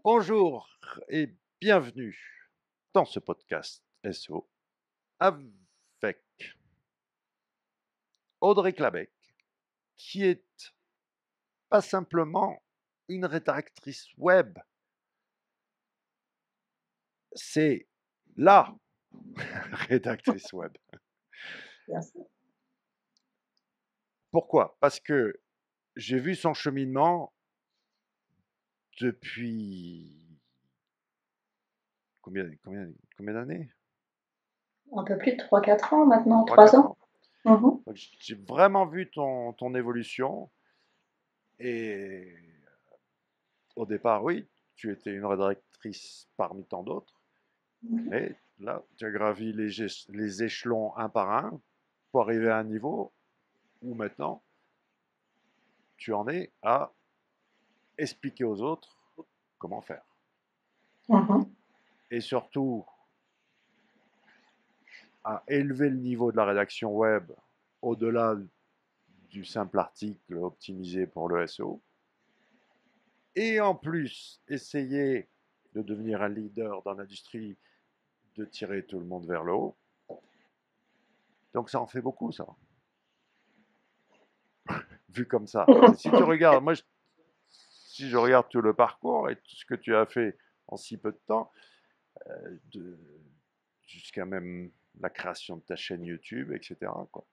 Bonjour et bienvenue dans ce podcast SEO avec Audrey Clabec, qui est pas simplement une rédactrice web, c'est la rédactrice web. Merci. Pourquoi? Parce que j'ai vu son cheminement depuis combien d'années? Un peu plus de 3-4 ans maintenant, 3 3-4 ans. ans. Mhm. Donc, j'ai vraiment vu ton évolution et au départ, oui, tu étais une rédactrice parmi tant d'autres, mais là, tu as gravi les échelons un par un pour arriver à un niveau où maintenant, tu en es à expliquer aux autres comment faire. Mhm. Et surtout, à élever le niveau de la rédaction web au-delà du simple article optimisé pour le SEO. Et en plus, essayer de devenir un leader dans l'industrie, de tirer tout le monde vers le haut. Donc ça en fait beaucoup, ça, vu comme ça. Mais si tu regardes, si je regarde tout le parcours et tout ce que tu as fait en si peu de temps, de, jusqu'à même la création de ta chaîne YouTube, etc., quoi.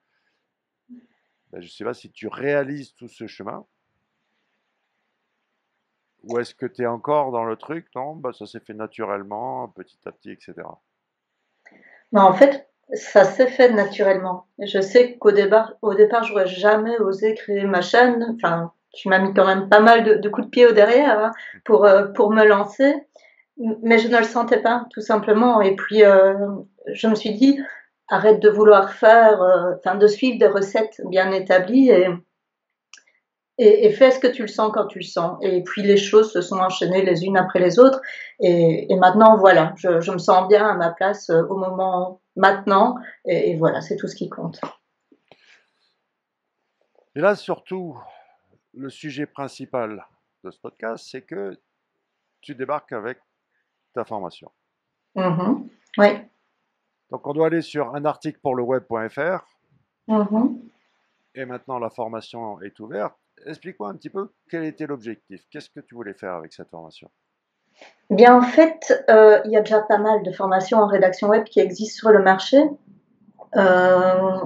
Ben, je ne sais pas si tu réalises tout ce chemin, ou est-ce que tu es encore dans le truc, non, ben, ça s'est fait naturellement, petit à petit, etc. Mais en fait, ça s'est fait naturellement. Je sais qu'au départ, j'aurais jamais osé créer ma chaîne. Enfin, tu m'as mis quand même pas mal de coups de pied au derrière, hein, pour me lancer. Mais je ne le sentais pas, tout simplement. Et puis, je me suis dit, arrête de vouloir enfin, de suivre des recettes bien établies et fais ce que tu le sens quand tu le sens. Et puis les choses se sont enchaînées les unes après les autres. Et maintenant, voilà, je me sens bien à ma place au moment maintenant. Et voilà, c'est tout ce qui compte. Et là, surtout, le sujet principal de ce podcast, c'est que tu débarques avec ta formation. Mhm. Oui. Donc, on doit aller sur un article pour le web.fr. Mhm. Et maintenant, la formation est ouverte. Explique-moi un petit peu quel était l'objectif. Qu'est-ce que tu voulais faire avec cette formation? Bien, en fait, il y a déjà pas mal de formations en rédaction web qui existent sur le marché.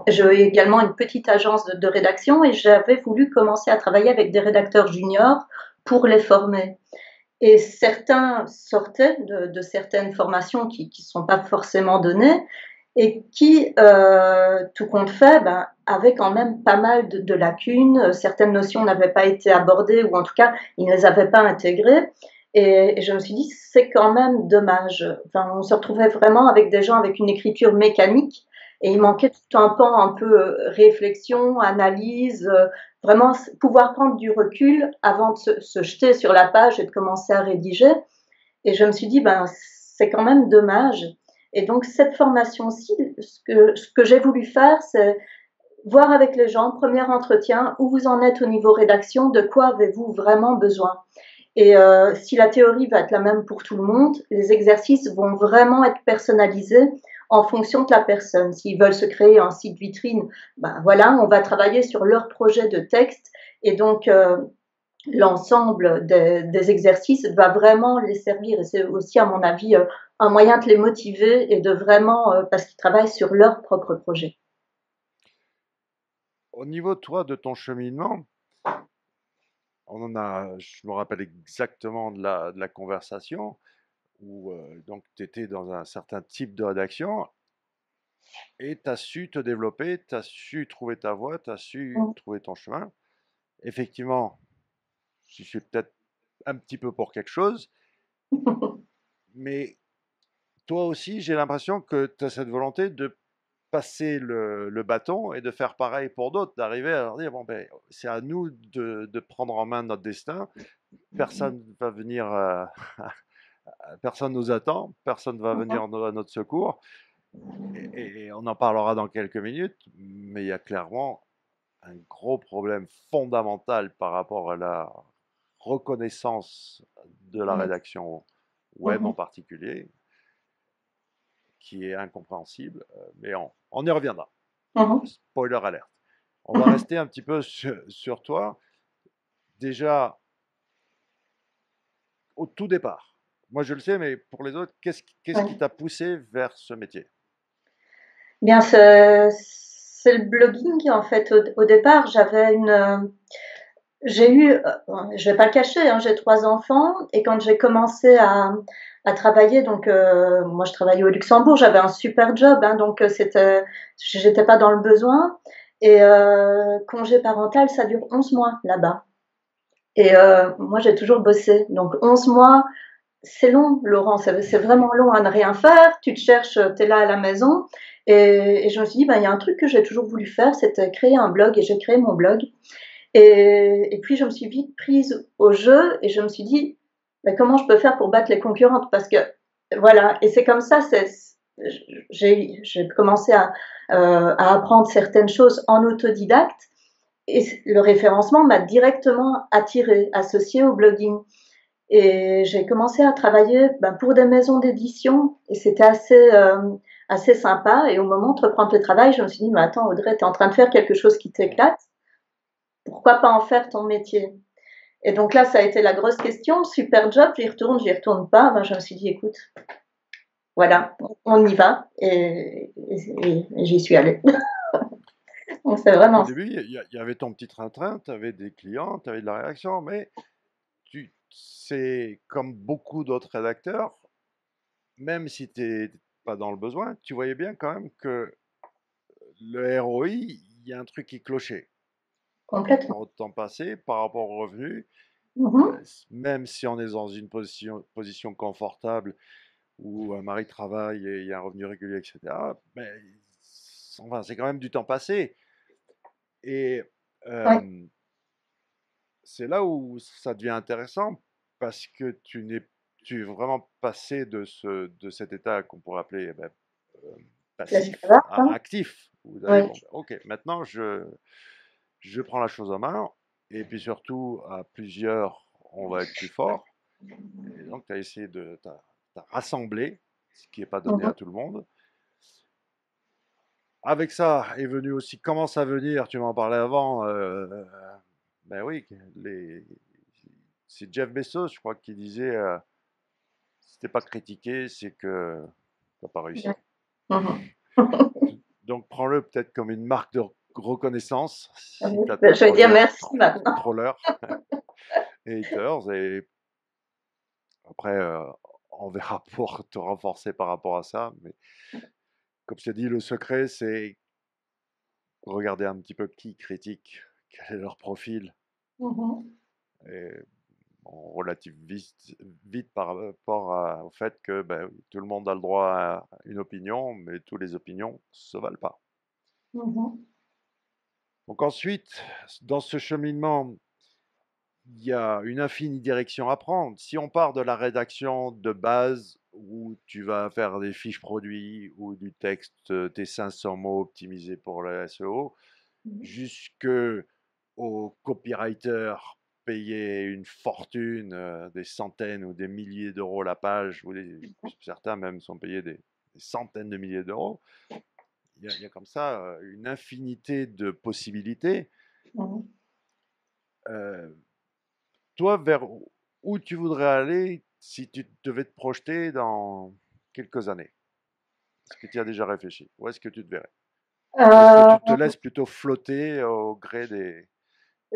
J'ai également une petite agence de rédaction et j'avais voulu commencer à travailler avec des rédacteurs juniors pour les former. Et certains sortaient de certaines formations qui ne sont pas forcément données et qui, tout compte fait, ben, avaient quand même pas mal de lacunes. Certaines notions n'avaient pas été abordées ou en tout cas, ils ne les avaient pas intégrées. Et je me suis dit, c'est quand même dommage. Enfin, on se retrouvait vraiment avec des gens avec une écriture mécanique et il manquait tout un pan un peu réflexion, analyse, vraiment pouvoir prendre du recul avant de se jeter sur la page et de commencer à rédiger. Et je me suis dit, ben, c'est quand même dommage. Et donc, cette formation-ci, ce que j'ai voulu faire, c'est voir avec les gens, premier entretien, où vous en êtes au niveau rédaction, de quoi avez-vous vraiment besoin. Et si la théorie va être la même pour tout le monde, les exercices vont vraiment être personnalisés en fonction de la personne. S'ils veulent se créer un site vitrine, ben voilà, on va travailler sur leur projet de texte. Et donc, l'ensemble des exercices va vraiment les servir. Et c'est aussi, à mon avis, un moyen de les motiver et de vraiment, parce qu'ils travaillent sur leur propre projet. Au niveau, toi, de ton cheminement, je me rappelle exactement de la conversation où donc tu étais dans un certain type de rédaction et tu as su te développer, tu as su trouver ta voie, tu as su trouver ton chemin. Effectivement, je suis peut-être un petit peu pour quelque chose, mais toi aussi, j'ai l'impression que tu as cette volonté de passer le bâton et de faire pareil pour d'autres, d'arriver à leur dire, bon, ben, c'est à nous de prendre en main notre destin. Personne va venir, personne nous attend, personne va venir à notre secours. Et on en parlera dans quelques minutes, mais il y a clairement un gros problème fondamental par rapport à la reconnaissance de la rédaction web en particulier, qui est incompréhensible, mais on y reviendra. Spoiler alert. On va rester un petit peu sur toi. Déjà, au tout départ, moi je le sais, mais pour les autres, qu'est-ce qui t'a poussé vers ce métier? Bien, c'est le blogging en fait. Au départ, j'ai eu, je vais pas le cacher, hein, j'ai 3 enfants et quand j'ai commencé à travailler, donc moi je travaillais au Luxembourg, j'avais un super job, hein, donc j'étais pas dans le besoin. Et congé parental, ça dure 11 mois là-bas. Et moi j'ai toujours bossé, donc 11 mois, c'est long, Laurent, c'est vraiment long à ne rien faire. Tu te cherches, t'es là à la maison. Et je me suis dit, ben, il y a un truc que j'ai toujours voulu faire, c'était créer un blog et j'ai créé mon blog. Et puis, je me suis vite prise au jeu et je me suis dit, ben, comment je peux faire pour battre les concurrentes? Parce que, voilà. Et c'est comme ça, j'ai commencé à apprendre certaines choses en autodidacte et le référencement m'a directement attirée, associée au blogging. Et j'ai commencé à travailler pour des maisons d'édition et c'était assez sympa. Et au moment de reprendre le travail, je me suis dit, mais attends Audrey, tu es en train de faire quelque chose qui t'éclate, pourquoi pas en faire ton métier? Et donc là, ça a été la grosse question, super job, j'y retourne pas. Ben, je me suis dit, écoute, voilà, on y va et j'y suis allée. Donc c'est Donc au vraiment ça. début, il y avait ton petit train-train, tu avais des clients, tu avais de la réaction, mais c'est comme beaucoup d'autres rédacteurs, même si tu n'es pas dans le besoin, tu voyais bien quand même que le ROI, il y a un truc qui clochait par Complètement. rapport au temps passé, par rapport aux revenus, Mhm. même si on est dans une position confortable où un mari travaille et il y a un revenu régulier, etc. Mais enfin, c'est quand même du temps passé. Et Oui. c'est là où ça devient intéressant parce que tu es vraiment passé de cet état qu'on pourrait appeler passif L'escalade, à hein. actif. Vous allez, Oui. bon, ok, maintenant je prends la chose en main et puis surtout à plusieurs, on va être plus fort. Et donc tu as essayé t'as rassemblé, ce qui n'est pas donné à Mhm. tout le monde. Avec ça est venu aussi, commence à venir, tu m'en parlais avant, ben oui, c'est Jeff Bezos, je crois, qui disait si t'es pas critiqué, c'est que t'as pas réussi. Ouais. Mhm. Donc prends-le peut-être comme une marque de reconnaissance si Oui. tu as tes Ben, je vais dire premiers merci maintenant. trollers et haters. Et après, on verra pour te renforcer par rapport à ça. Mais comme je t'ai dit, le secret, c'est regarder un petit peu qui critique, quel est leur profil. Mhm. Et on relative vite par rapport au fait que ben, oui, tout le monde a le droit à une opinion, mais toutes les opinions ne se valent pas. Mhm. Donc ensuite, dans ce cheminement, il y a une infinie direction à prendre. Si on part de la rédaction de base, où tu vas faire des fiches produits ou du texte, tes 500 mots optimisés pour le SEO, Mhm. jusque aux copywriters payer une fortune, des centaines ou des milliers d'euros la page, certains même sont payés des centaines de milliers d'euros. Il y a comme ça une infinité de possibilités. Mhm. Euh, Toi, vers où tu voudrais aller si tu devais te projeter dans quelques années? Est-ce que tu y as déjà réfléchi? Où est-ce que tu te verrais? Ou est-ce que tu te Euh, laisses plutôt flotter au gré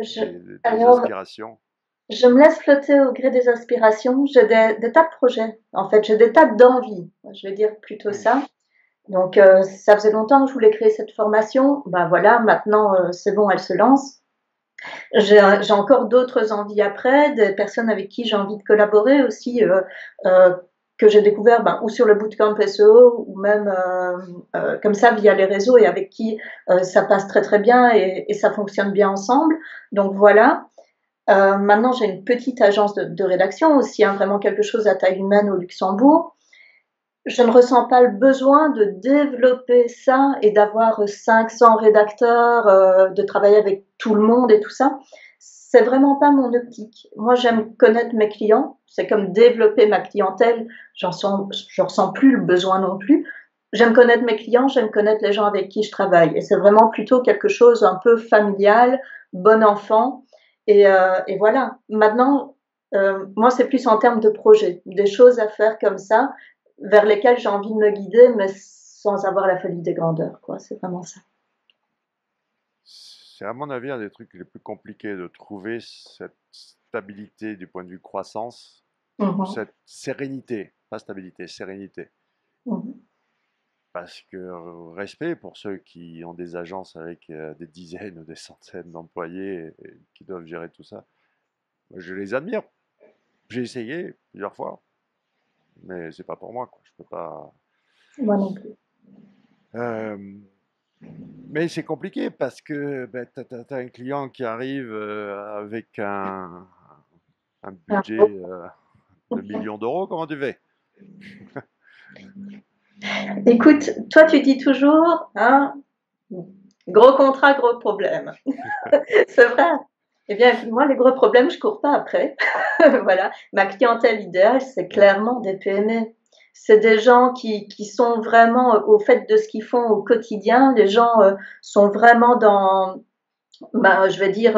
je, des alors, aspirations? je me laisse flotter au gré des aspirations. J'ai des tas de projets. En fait, j'ai des tas d'envies. Je vais dire plutôt Hmm. ça. Donc, ça faisait longtemps que je voulais créer cette formation. Ben voilà, maintenant, c'est bon, elle se lance. J'ai encore d'autres envies après, des personnes avec qui j'ai envie de collaborer aussi, que j'ai découvert ou sur le bootcamp SEO ou même comme ça via les réseaux et avec qui ça passe très très bien et ça fonctionne bien ensemble. Donc voilà. Maintenant, j'ai une petite agence de rédaction aussi, hein, vraiment quelque chose à taille humaine au Luxembourg. Je ne ressens pas le besoin de développer ça et d'avoir 500 rédacteurs, de travailler avec tout le monde et tout ça. c'est vraiment pas mon optique. Moi, j'aime connaître mes clients. C'est comme développer ma clientèle. Je ressens plus le besoin non plus. J'aime connaître mes clients, j'aime connaître les gens avec qui je travaille. Et c'est vraiment plutôt quelque chose un peu familial, bon enfant. Et voilà. Maintenant, moi, c'est plus en termes de projet, des choses à faire comme ça, vers lesquelles j'ai envie de me guider, mais sans avoir la folie des grandeurs, quoi. C'est vraiment ça. C'est à mon avis un des trucs les plus compliqués de trouver cette stabilité du point de vue croissance, ou Mhm. cette sérénité, pas stabilité, sérénité. Mhm. Parce que respect pour ceux qui ont des agences avec des dizaines ou des centaines d'employés et qui doivent gérer tout ça. Moi, je les admire. J'ai essayé plusieurs fois, mais c'est pas pour moi, quoi. Je peux pas. Moi non plus. Euh, mais c'est compliqué parce que ben, t'as un client qui arrive avec un Ah, budget de millions d'euros. Comment tu fais? écoute, toi, tu dis toujours, hein, gros contrat, gros problème. C'est vrai. Eh bien, moi, les gros problèmes, je cours pas après. Voilà. Ma clientèle idéale, c'est clairement des PME. C'est des gens qui sont vraiment au fait de ce qu'ils font au quotidien. Les gens sont vraiment je vais dire,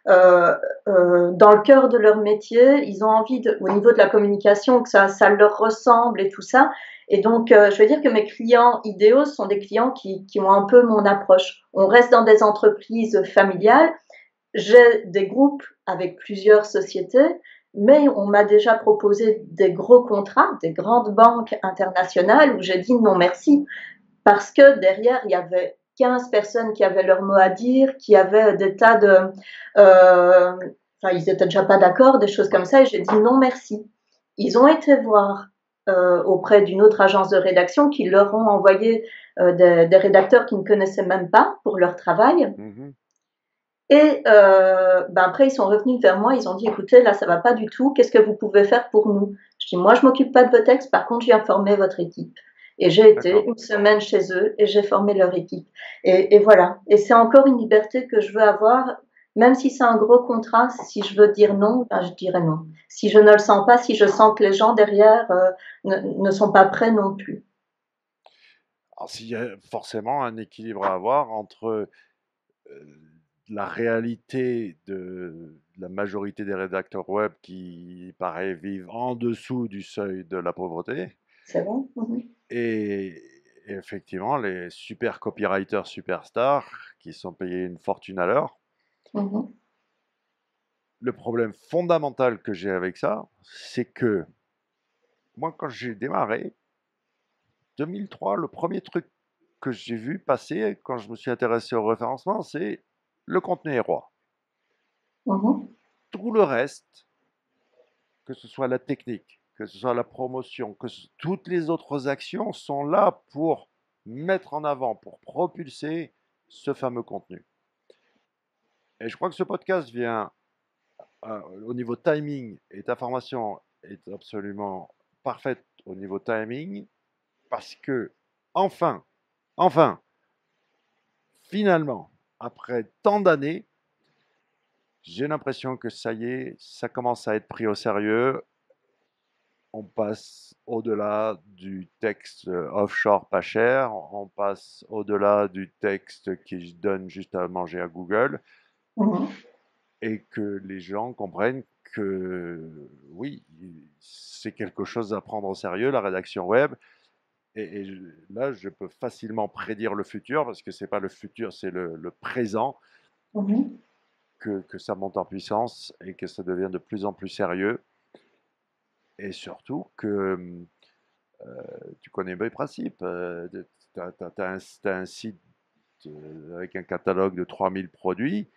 dans le cœur de leur métier. Ils ont envie, au niveau de la communication, que ça leur ressemble et tout ça. Et donc, je vais dire que mes clients idéaux sont des clients qui ont un peu mon approche. On reste dans des entreprises familiales. J'ai des groupes avec plusieurs sociétés, mais on m'a déjà proposé des gros contrats, des grandes banques internationales où j'ai dit non merci parce que derrière, il y avait 15 personnes qui avaient leur mot à dire, qui avaient des tas de... Enfin, ils étaient déjà pas d'accord, des choses Ouais. comme ça, et j'ai dit non merci. Ils ont été voir auprès d'une autre agence de rédaction qui leur ont envoyé des rédacteurs qui ne connaissaient même pas pour leur travail. Mhm. Et après, ils sont revenus vers moi, ils ont dit, écoutez, là, ça va pas du tout, qu'est-ce que vous pouvez faire pour nous? Je dis, moi, je m'occupe pas de vos textes, par contre, je viens former votre équipe. Et j'ai été D'accord. une semaine chez eux et j'ai formé leur équipe. Et voilà. Et c'est encore une liberté que je veux avoir, même si c'est un gros contrat, si je veux dire non, ben, je dirais non. Si je ne le sens pas, si je sens que les gens derrière ne sont pas prêts non plus. Alors, s'il y a forcément un équilibre à avoir entre la réalité de la majorité des rédacteurs web qui, pareil, vivent en dessous du seuil de la pauvreté C'est bon? Mhm. et effectivement les super copywriters superstars qui sont payés une fortune à l'heure. Mhm. Le problème fondamental que j'ai avec ça, c'est que moi, quand j'ai démarré, 2003, le premier truc que j'ai vu passer quand je me suis intéressé au référencement, c'est le contenu est roi. Mhm. Tout le reste, que ce soit la technique, que ce soit la promotion, toutes les autres actions sont là pour mettre en avant, pour propulser ce fameux contenu. Et je crois que ce podcast vient, au niveau timing, et ta formation est absolument parfaite au niveau timing, parce que, enfin, enfin, finalement, après tant d'années, j'ai l'impression que ça y est, ça commence à être pris au sérieux. On passe au-delà du texte offshore pas cher, on passe au-delà du texte qui donne juste à manger à Google, Mhm. et que les gens comprennent que oui, c'est quelque chose à prendre au sérieux, la rédaction web. Et là, je peux facilement prédire le futur, parce que c'est pas le futur, c'est le présent, Mhm. que ça monte en puissance et que ça devient de plus en plus sérieux. Et surtout que tu connais mes principes. Tu as un site avec un catalogue de 3000 produits.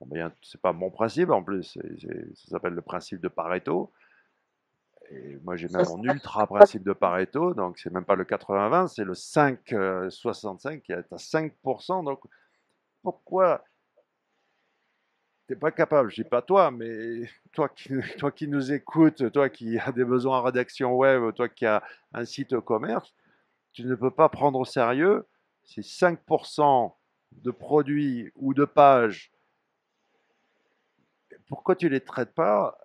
Bon, ben, c'est pas mon principe en plus, ça s'appelle le principe de Pareto. Et moi, j'ai Ça, même mon ultra principe de Pareto, donc c'est même pas le 80-20, c'est le 5-65 qui est à 5%. Donc pourquoi t'es pas capable, je dis pas toi, mais toi qui nous écoutes, toi qui as des besoins en rédaction web, toi qui as un site e-commerce, tu ne peux pas prendre au sérieux ces 5% de produits ou de pages pourquoi tu ne les traites pas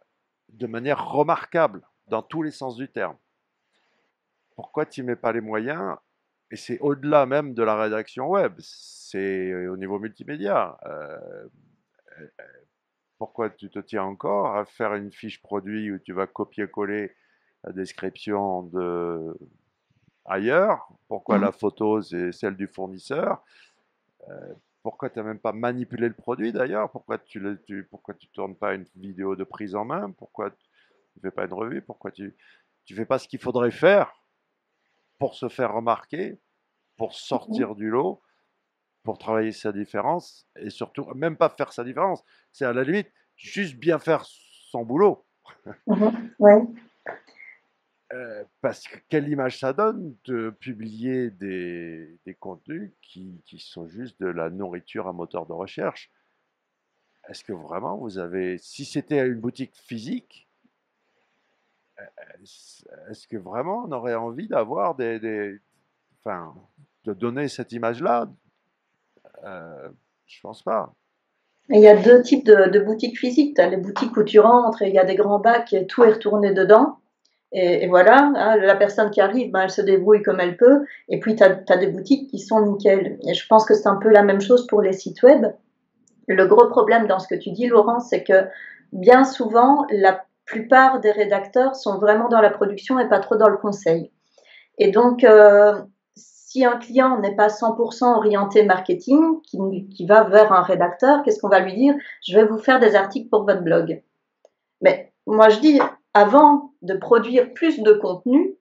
de manière remarquable, dans tous les sens du terme? Pourquoi tu n'y mets pas les moyens? Et c'est au-delà même de la rédaction web, c'est au niveau multimédia. Pourquoi tu te tiens encore à faire une fiche produit où tu vas copier-coller la description de ailleurs? Pourquoi Mhm. la photo c'est celle du fournisseur? Pourquoi tu n'as même pas manipulé le produit d'ailleurs? Pourquoi tu tournes pas une vidéo de prise en main? Pourquoi tu fais pas une revue? Pourquoi tu fais pas ce qu'il faudrait faire pour se faire remarquer, pour Mhm. sortir du lot, pour travailler sa différence et surtout même pas faire sa différence. C'est à la limite juste bien faire son boulot. Mhm. Ouais. Parce que quelle image ça donne de publier des contenus qui sont juste de la nourriture à moteur de recherche? Est-ce que vraiment vous avez, si c'était une boutique physique, est-ce que vraiment on aurait envie d'avoir enfin, de donner cette image-là? Je pense pas. Et il y a deux types de boutiques physiques. Tu as les boutiques où tu rentres et il y a des grands bacs et tout est retourné dedans. Et voilà, hein, la personne qui arrive, ben, elle se débrouille comme elle peut. Et puis, tu as des boutiques qui sont nickel. Et je pense que c'est un peu la même chose pour les sites web. Le gros problème dans ce que tu dis, Laurent, c'est que bien souvent, la plupart des rédacteurs sont vraiment dans la production et pas trop dans le conseil. Et donc, si un client n'est pas 100% orienté marketing, qui va vers un rédacteur, qu'est-ce qu'on va lui dire? Je vais vous faire des articles pour votre blog. Mais moi, je dis, avant de produire plus de contenu,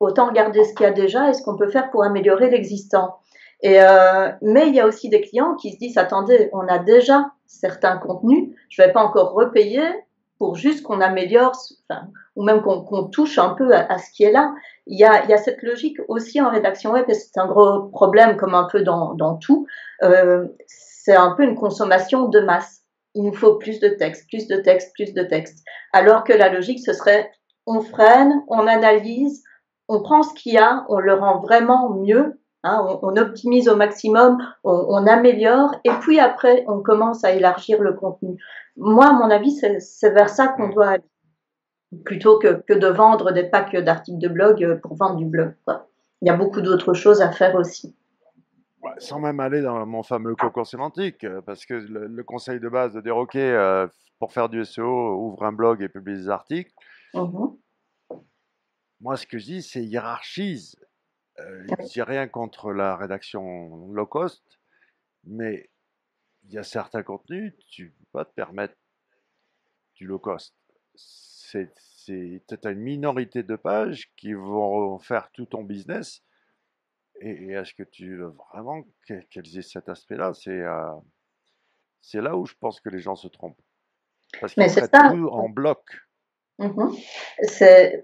autant regarder ce qu'il y a déjà et ce qu'on peut faire pour améliorer l'existant. Mais il y a aussi des clients qui se disent, attendez, on a déjà certains contenus, je ne vais pas encore repayer pour juste qu'on améliore, enfin, ou même qu'on touche un peu à ce qui est là. Il y a cette logique aussi en rédaction web, et c'est un gros problème comme un peu dans tout. C'est un peu une consommation de masse. Il nous faut plus de texte, plus de texte, plus de texte. Alors que la logique, ce serait on freine, on analyse, on prend ce qu'il y a, on le rend vraiment mieux, hein, on optimise au maximum, on améliore, et puis après, on commence à élargir le contenu. Moi, à mon avis, c'est vers ça qu'on Mm. doit aller, plutôt que de vendre des packs d'articles de blog pour vendre du blog, quoi. Il y a beaucoup d'autres choses à faire aussi. Ouais, sans même aller dans mon fameux cocon sémantique, parce que le conseil de base de dire, OK, pour faire du SEO, ouvre un blog et publie des articles, Mhm. moi, ce que je dis, c'est hiérarchise. Oui. J'ai rien contre la rédaction low cost, mais il y a certains contenus, tu ne peux pas te permettre du low cost. Tu as une minorité de pages qui vont faire tout ton business. Et est-ce que tu veux vraiment qu'elles aient cet aspect-là? C'est là où je pense que les gens se trompent. Parce qu'ils Mais c'est traitent ça. tout en bloc. Mhm.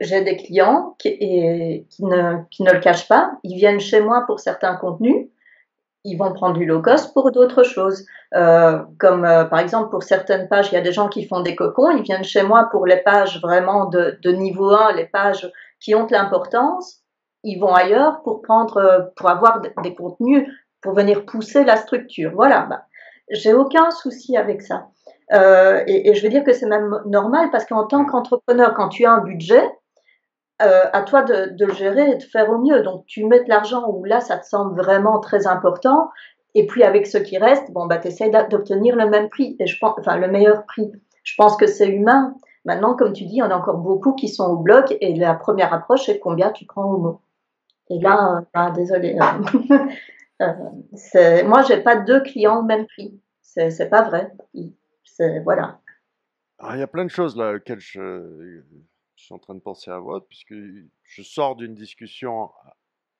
J'ai des clients qui ne le cachent pas. Ils viennent chez moi pour certains contenus. Ils vont prendre du low Mm. cost pour d'autres choses. Comme par exemple pour certaines pages, il y a des gens qui font des cocons. Ils viennent chez moi pour les pages vraiment de niveau 1, les pages qui ont de l'importance. Ils vont ailleurs pour prendre, pour avoir des contenus, pour venir pousser la structure. Voilà. Bah, j'ai aucun souci avec ça. Et je veux dire que c'est même normal parce qu'en tant Mm. qu'entrepreneur, quand tu as un budget, à toi de le gérer et de faire au mieux. Donc, tu mets de l'argent où là, ça te semble vraiment très important. Et puis, avec ce qui reste, bon, bah, tu essaies d'obtenir le même prix. Et je pense, enfin, le meilleur prix. Je pense que c'est humain. Maintenant, comme tu dis, il y en a encore beaucoup qui sont au bloc. Et la première approche, c'est combien tu prends au mot. Et Ouais. là, bah, désolé. Moi, j'ai pas deux clients au même prix. C'est pas vrai. Voilà. Alors, il y a plein de choses là auxquelles je suis en train de penser à votre, puisque je sors d'une discussion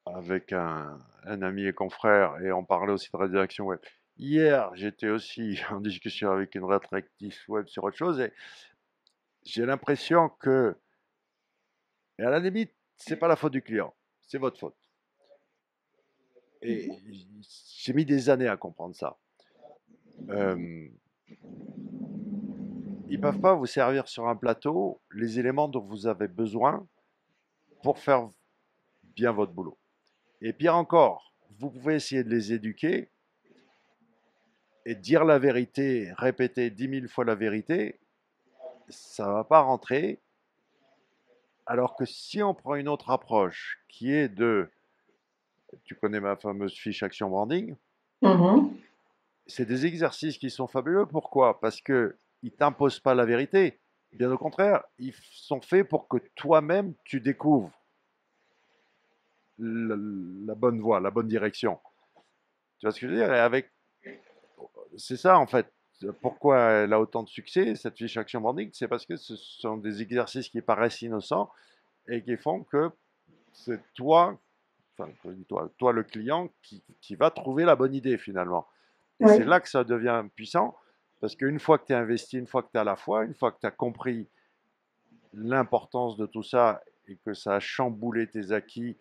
avec un ami et confrère, et on parlait aussi de rédaction web. Hier, j'étais aussi en discussion avec une rédactrice web sur autre chose, et j'ai l'impression que, et à la limite, c'est pas la faute du client, c'est votre faute. Et j'ai mis des années à comprendre ça. Euh, Ils peuvent pas vous servir sur un plateau les éléments dont vous avez besoin pour faire bien votre boulot. Et pire encore, vous pouvez essayer de les éduquer et dire la vérité, répéter 10 000 fois la vérité, ça va pas rentrer. Alors que si on prend une autre approche qui est tu connais ma fameuse fiche Action Branding, Mhm. c'est des exercices qui sont fabuleux. Pourquoi? Parce qu'ils ne t'imposent pas la vérité. Bien au contraire, ils sont faits pour que toi-même, tu découvres la, la bonne voie, la bonne direction. Tu vois ce que je veux dire? C'est ça, en fait. Pourquoi elle a autant de succès, cette fiche Action Branding? C'est parce que ce sont des exercices qui paraissent innocents et qui font que c'est toi, enfin, toi le client, qui va trouver la bonne idée finalement. Et c'est Oui, là que ça devient puissant, parce qu'une fois que tu es investi, une fois que tu es à la foi, une fois que tu as compris l'importance de tout ça et que ça a chamboulé tes acquis,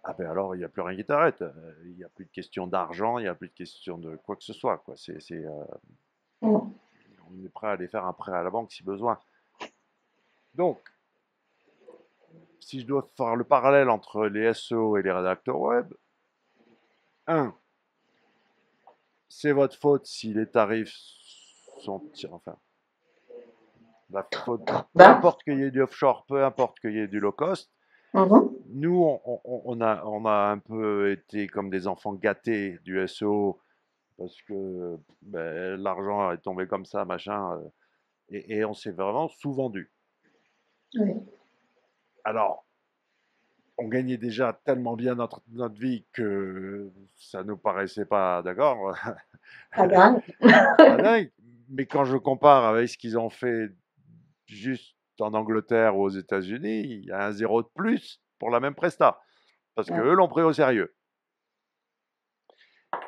ah ben alors il n'y a plus rien qui t'arrête. Il n'y a plus de question d'argent, il n'y a plus de question de quoi que ce soit, quoi. mm, On est prêt à aller faire un prêt à la banque si besoin. Donc, si je dois faire le parallèle entre les SEO et les rédacteurs web, un, c'est votre faute si les tarifs sont, enfin, la faute, peu ben, importe qu'il y ait du offshore, peu importe qu'il y ait du low cost, mhm. nous, on a un peu été comme des enfants gâtés du SEO parce que ben, l'argent est tombé comme ça, machin, et on s'est vraiment sous-vendu. Oui, Alors, on gagnait déjà tellement bien notre vie que ça nous paraissait pas, d'accord, pas grave. pas dingue. Mais quand je compare avec ce qu'ils ont fait juste en Angleterre ou aux États-Unis, il y a un zéro de plus pour la même presta. Parce Ouais. qu'eux l'ont pris au sérieux.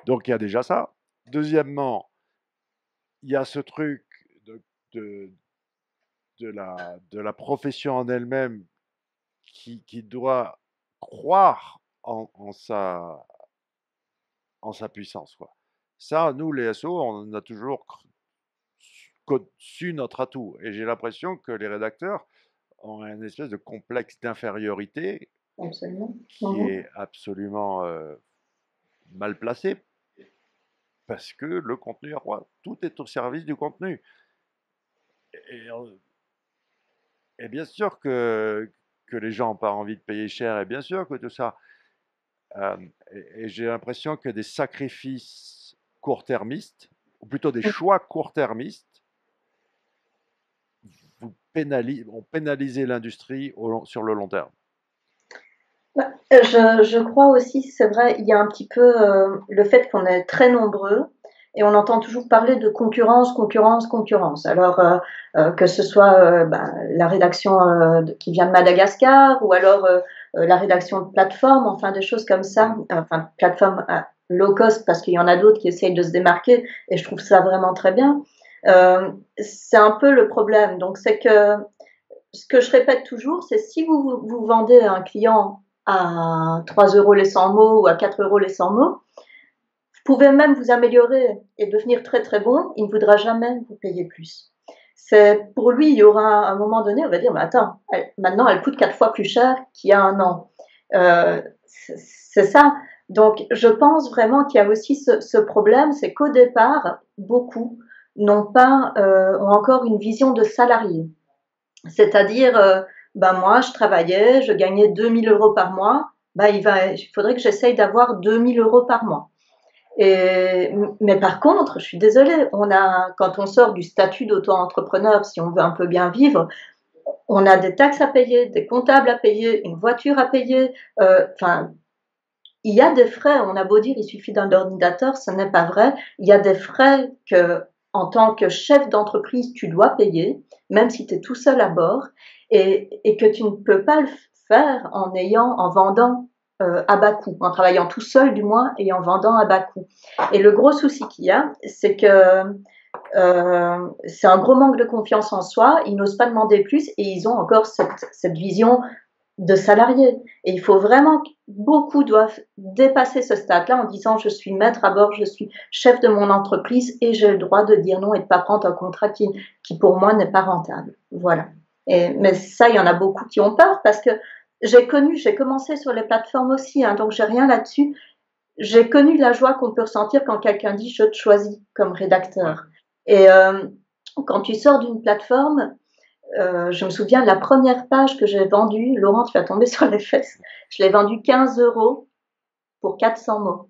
Donc il y a déjà ça. Deuxièmement, il y a ce truc de, de, de la profession en elle-même qui doit croire en sa puissance, quoi. Ça, nous, les SO, on a toujours su notre atout. Et j'ai l'impression que les rédacteurs ont une espèce de complexe d'infériorité Absolument. qui Mhm. est absolument mal placé parce que le contenu est roi. Tout est au service du contenu. Et, et bien sûr que les gens n'ont pas envie de payer cher, et bien sûr que tout ça. Euh, et j'ai l'impression que des sacrifices court-termistes, ou plutôt des choix court-termistes, ont pénalisé l'industrie sur le long terme. Bah, je crois aussi, c'est vrai, il y a un petit peu le fait qu'on est très nombreux et on entend toujours parler de concurrence, concurrence, concurrence. Alors que ce soit ben, la rédaction qui vient de Madagascar ou alors la rédaction de plateforme, enfin des choses comme ça, enfin plateforme low cost parce qu'il y en a d'autres qui essayent de se démarquer et je trouve ça vraiment très bien. C'est un peu le problème. Donc c'est que ce que je répète toujours, c'est si vous vendez à un client à 3 euros les 100 mots ou à 4 euros les 100 mots, vous pouvez même vous améliorer et devenir très très bon, il ne voudra jamais vous payer plus. C'est pour lui, il y aura un moment donné, on va dire, mais attends, maintenant elle coûte 4 fois plus cher qu'il y a un an. C'est ça. Donc je pense vraiment qu'il y a aussi ce problème, c'est qu'au départ, beaucoup n'ont pas ont encore une vision de salarié. C'est-à-dire, ben moi, je travaillais, je gagnais 2 000 € par mois. Ben, il faudrait que j'essaye d'avoir 2 000 € par mois. Mais par contre, je suis désolée, quand on sort du statut d'auto-entrepreneur, si on veut un peu bien vivre, on a des taxes à payer, des comptables à payer, une voiture à payer. Enfin, il y a des frais. On a beau dire, il suffit d'un ordinateur, ce n'est pas vrai. Il y a des frais que, en tant que chef d'entreprise, tu dois payer, même si tu es tout seul à bord, et que tu ne peux pas le faire en vendant à bas coût, en travaillant tout seul du moins et en vendant à bas coût. Et le gros souci qu'il y a, c'est que c'est un gros manque de confiance en soi. Ils n'osent pas demander plus et ils ont encore cette vision de salariés. Et il faut vraiment que beaucoup doivent dépasser ce stade-là en disant je suis maître à bord, je suis chef de mon entreprise et j'ai le droit de dire non et de ne pas prendre un contrat qui pour moi n'est pas rentable. Voilà. Mais ça, il y en a beaucoup qui ont peur parce que j'ai commencé sur les plateformes aussi, hein, donc j'ai rien là-dessus. J'ai connu la joie qu'on peut ressentir quand quelqu'un dit je te choisis comme Ouais. rédacteur. Et quand tu sors d'une plateforme, je me souviens de la première page que j'ai vendue, Laurent, tu vas tomber sur les fesses, je l'ai vendue 15 € pour 400 mots.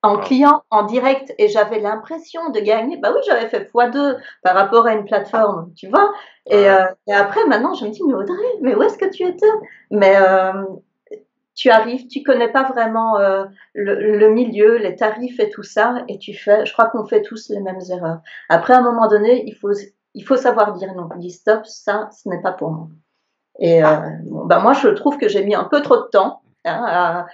En Wow. client, en direct, et j'avais l'impression de gagner. Bah oui, j'avais fait x2 par rapport à une plateforme, tu vois. Ouais. Et après, maintenant, je me dis, mais Audrey, mais où est-ce que tu étais? Mais tu arrives, tu connais pas vraiment le milieu, les tarifs et tout ça, et tu fais. Je crois qu'on fait tous les mêmes erreurs. Après, à un moment donné, il faut savoir dire non. Dis stop, ça, ce n'est pas pour moi. Et bon, bah moi, je trouve que j'ai mis un peu trop de temps à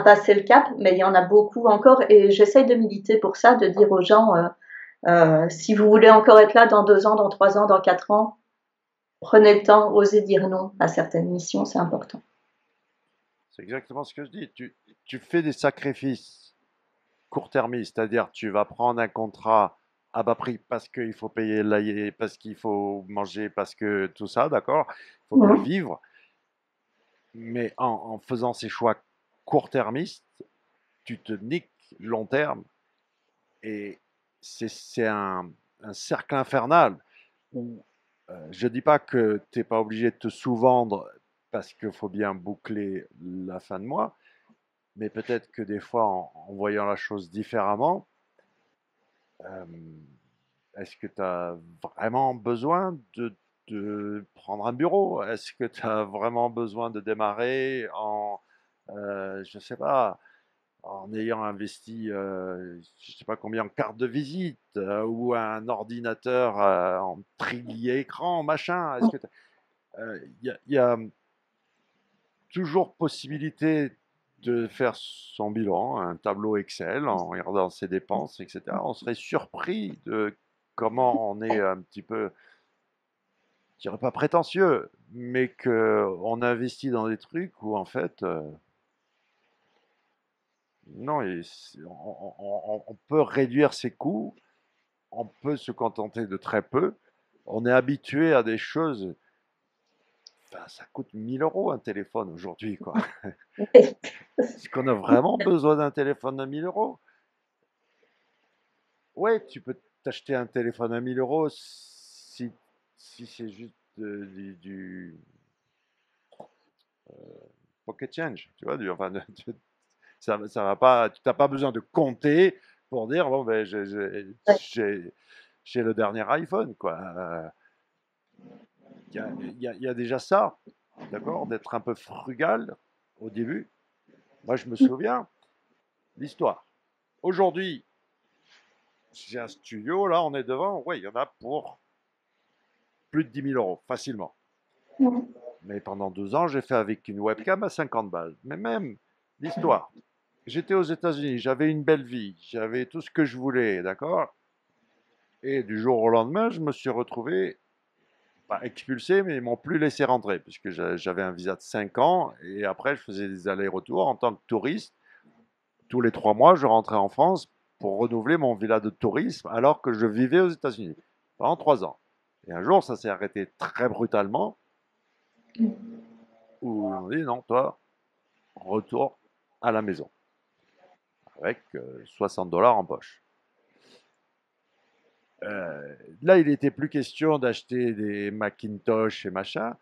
passer le cap, mais il y en a beaucoup encore, et j'essaye de militer pour ça, de dire aux gens, si vous voulez encore être là dans 2 ans, dans 3 ans, dans 4 ans, prenez le temps, osez dire non à certaines missions, c'est important. C'est exactement ce que je dis. Tu fais des sacrifices court-termistes, c'est-à-dire tu vas prendre un contrat à bas prix parce qu'il faut payer le loyer, parce qu'il faut manger, parce que tout ça, d'accord? Il faut bien Mmh. vivre. Mais en faisant ces choix court-termistes, tu te niques long terme et c'est un cercle infernal où je ne dis pas que tu n'es pas obligé de te sous-vendre parce qu'il faut bien boucler la fin de mois, mais peut-être que des fois, en voyant la chose différemment, euh, est-ce que tu as vraiment besoin de prendre un bureau? Est-ce que tu as vraiment besoin de démarrer je sais pas, en ayant investi, je sais pas combien en carte de visite ou un ordinateur en trillier écran, machin? Est-ce que il y a toujours possibilité de faire son bilan, un tableau Excel en regardant ses dépenses, etc. On serait surpris de comment on est un petit peu, je dirais pas prétentieux, mais qu'on investit dans des trucs où en fait, non, on peut réduire ses coûts, on peut se contenter de très peu. On est habitué à des choses. Enfin, ça coûte 1 000 € un téléphone aujourd'hui, quoi. Est-ce qu'on a vraiment besoin d'un téléphone à 1 000 €? Ouais, tu peux t'acheter un téléphone à 1 000 € si c'est juste pocket change, tu vois, enfin, ça va pas, tu n'as pas besoin de compter pour dire, bon, ben, j'ai le dernier iPhone, quoi. Il y a déjà ça, d'accord, d'être un peu frugal au début. Moi, je me souviens, l'histoire. Aujourd'hui, j'ai un studio, là, on est devant, ouais, il y en a pour plus de 10 000 € facilement. Mais pendant 2 ans, j'ai fait avec une webcam à 50 balles. Mais même l'histoire. J'étais aux États-Unis, j'avais une belle vie, j'avais tout ce que je voulais, d'accord? Et du jour au lendemain, je me suis retrouvé, pas expulsé, mais ils m'ont plus laissé rentrer, puisque j'avais un visa de 5 ans, et après, je faisais des allers-retours en tant que touriste. Tous les 3 mois, je rentrais en France pour renouveler mon visa de tourisme, alors que je vivais aux États-Unis pendant 3 ans. Et un jour, ça s'est arrêté très brutalement, où ils m'ont dit, non, toi, retour à la maison, avec 60 $ en poche. Là, il n'était plus question d'acheter des Macintosh et machin.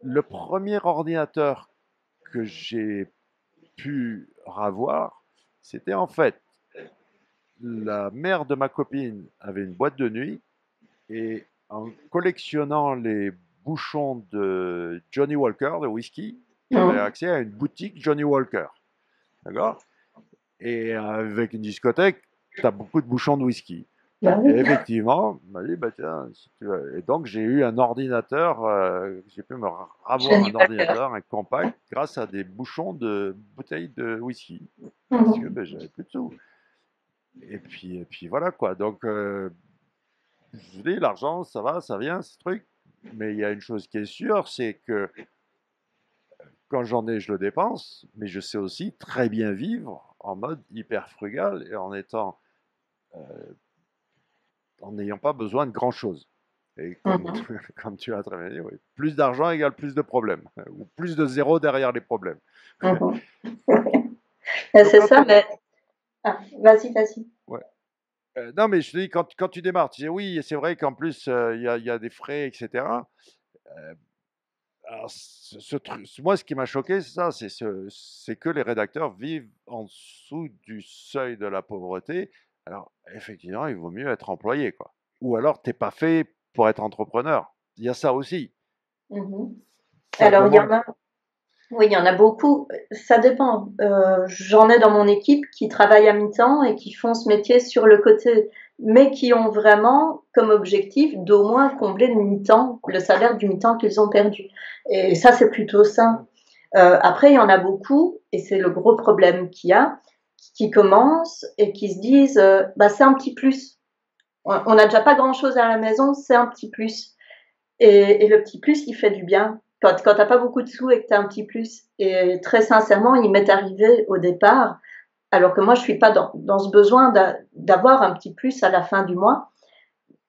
Le premier ordinateur que j'ai pu avoir, c'était en fait la mère de ma copine avait une boîte de nuit et en collectionnant les bouchons de Johnny Walker, de whisky, j'avais accès à une boutique Johnny Walker. D'accord? Et avec une discothèque, tu as beaucoup de bouchons de whisky. Bah Et oui. effectivement, il m'a dit, bah tiens, si tu veux. Et donc j'ai eu un ordinateur, j'ai pu me avoir Jenny un Walker. ordinateur, un compact, grâce à des bouchons de bouteilles de whisky. Parce que Mhm. ben, j'avais plus de sous. Et puis voilà quoi. Donc, je vous dis, l'argent, ça va, ça vient, ce truc. Mais il y a une chose qui est sûre, c'est que quand j'en ai, je le dépense, mais je sais aussi très bien vivre en mode hyper frugal et en étant, euh, en n'ayant pas besoin de grand chose. Et comme, Mhm. comme tu as très bien dit, oui, plus d'argent égale plus de problèmes, ou plus de zéro derrière les problèmes. Mhm. Et Donc c'est quand ça, on... mais vas-y, vas-y. Ouais. Non, mais je te dis, quand tu démarres, tu dis oui, c'est vrai qu'en plus, il y a des frais, etc. Euh, alors, moi, ce qui m'a choqué, c'est ça, c'est que les rédacteurs vivent en dessous du seuil de la pauvreté. Alors, effectivement, il vaut mieux être employé, quoi. Ou alors, t'es pas fait pour être entrepreneur. Il y a ça aussi. Mhm. Ça Alors, il y en demande. a, oui, il y en a beaucoup. Ça dépend. J'en ai dans mon équipe qui travaillent à mi-temps et qui font ce métier sur le côté, mais qui ont vraiment comme objectif d'au moins combler le mi-temps, le salaire du mi-temps qu'ils ont perdu. Et ça, c'est plutôt ça. Après, il y en a beaucoup, et c'est le gros problème qu'il y a, qui commencent et qui se disent, bah, c'est un petit plus. On n'a déjà pas grand-chose à la maison, c'est un petit plus. Et le petit plus, il fait du bien. Quand t'as pas beaucoup de sous et que t'as un petit plus. Et très sincèrement, il m'est arrivé au départ, alors que moi, je suis pas dans ce besoin d'avoir un petit plus à la fin du mois,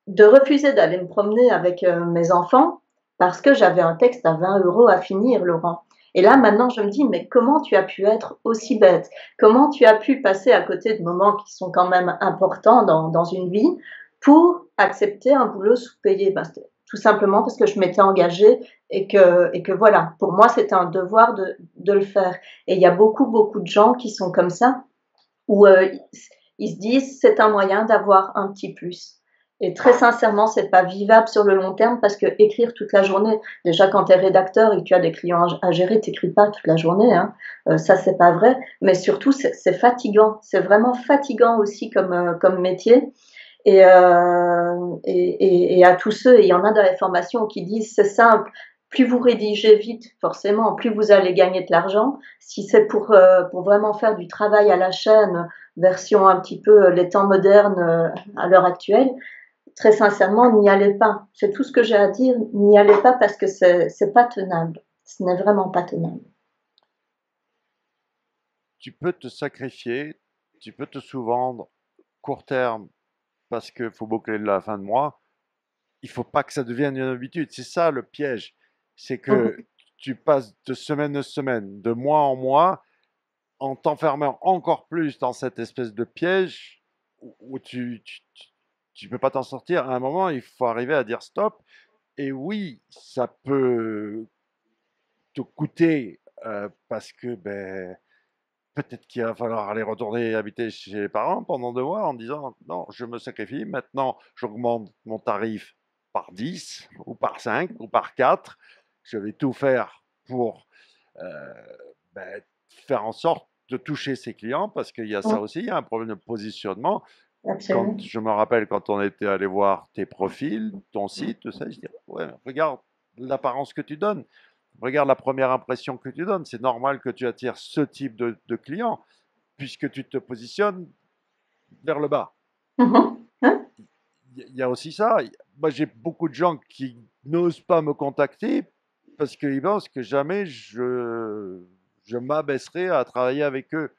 de refuser d'aller me promener avec mes enfants parce que j'avais un texte à 20 € à finir, Laurent. Et là, maintenant, je me dis, mais comment tu as pu être aussi bête? Comment tu as pu passer à côté de moments qui sont quand même importants dans une vie pour accepter un boulot sous-payé? Ben, tout simplement parce que je m'étais engagée et que voilà, pour moi, c'était un devoir de le faire. Et il y a beaucoup, beaucoup de gens qui sont comme ça, où ils se disent c'est un moyen d'avoir un petit plus. Et très sincèrement, c'est pas vivable sur le long terme parce que écrire toute la journée, déjà quand tu es rédacteur et que tu as des clients à gérer, t'écris pas toute la journée, hein. Ça c'est pas vrai. Mais surtout, c'est fatigant. C'est vraiment fatigant aussi comme métier. Et à tous ceux, et il y en a dans les formations qui disent c'est simple, plus vous rédigez vite, forcément, plus vous allez gagner de l'argent. Si c'est pour vraiment faire du travail à la chaîne, version un petit peu les temps modernes à l'heure actuelle, très sincèrement, n'y allez pas. C'est tout ce que j'ai à dire, n'y allez pas parce que c'est pas tenable. Ce n'est vraiment pas tenable. Tu peux te sacrifier, tu peux te sous-vendre court terme parce qu'il faut boucler la fin de mois. Il faut pas que ça devienne une habitude. C'est ça le piège. C'est que Mhm. tu passes de semaine en semaine, de mois en mois, en t'enfermant encore plus dans cette espèce de piège où tu peux pas t'en sortir. À un moment, il faut arriver à dire stop. Et oui, ça peut te coûter parce que peut-être qu'il va falloir aller retourner habiter chez les parents pendant 2 mois en disant non, je me sacrifie. Maintenant, j'augmente mon tarif par 10 ou par 5 ou par 4. Je vais tout faire pour euh, ben, faire en sorte de toucher ses clients parce qu'il y a ça Mhm. aussi, il y a un problème de positionnement. Quand Absolument. je me rappelle quand on était allé voir tes profils, ton site, tout ça, je dis ouais, regarde l'apparence que tu donnes, regarde la première impression que tu donnes. C'est normal que tu attires ce type de client puisque tu te positionnes vers le bas. Mhm. Hein. Il y a aussi ça. Moi, j'ai beaucoup de gens qui n'osent pas me contacter parce qu'ils pensent que jamais je m'abaisserai à travailler avec eux.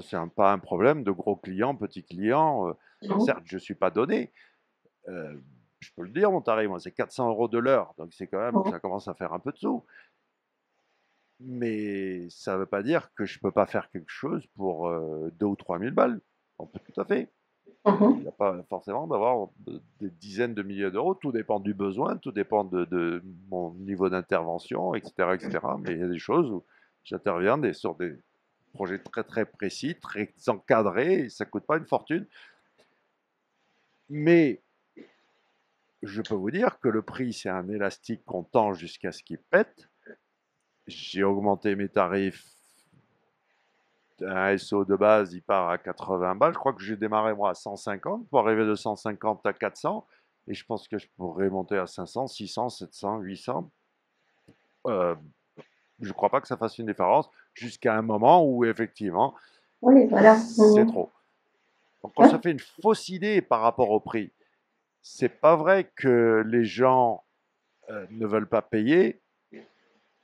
C'est pas un problème de gros clients, petits clients. Mhm. Certes, je ne suis pas donné. Euh, je peux le dire, mon tarif, moi, c'est 400 € de l'heure. Donc, c'est quand même, Mhm. ça commence à faire un peu de sous. Mais ça ne veut pas dire que je ne peux pas faire quelque chose pour 2 ou 3 000 balles. On peut tout à fait. Il n'y Mhm. a pas forcément d'avoir des dizaines de milliers d'euros. Tout dépend du besoin, tout dépend de mon niveau d'intervention, etc., etc. Mais il y a des choses où j'interviens sur des projets très très précis, très encadrés, et ça ne coûte pas une fortune. Mais je peux vous dire que le prix, c'est un élastique qu'on tend jusqu'à ce qu'il pète. J'ai augmenté mes tarifs. Un SO de base, il part à 80 balles. Je crois que j'ai démarré moi à 150 pour arriver de 150 à 400. Et je pense que je pourrais monter à 500, 600, 700, 800. Euh, je ne crois pas que ça fasse une différence jusqu'à un moment où effectivement, Oui, voilà. c'est Mhm. trop. Donc on se Ouais. fait une fausse idée par rapport au prix. C'est pas vrai que les gens ne veulent pas payer.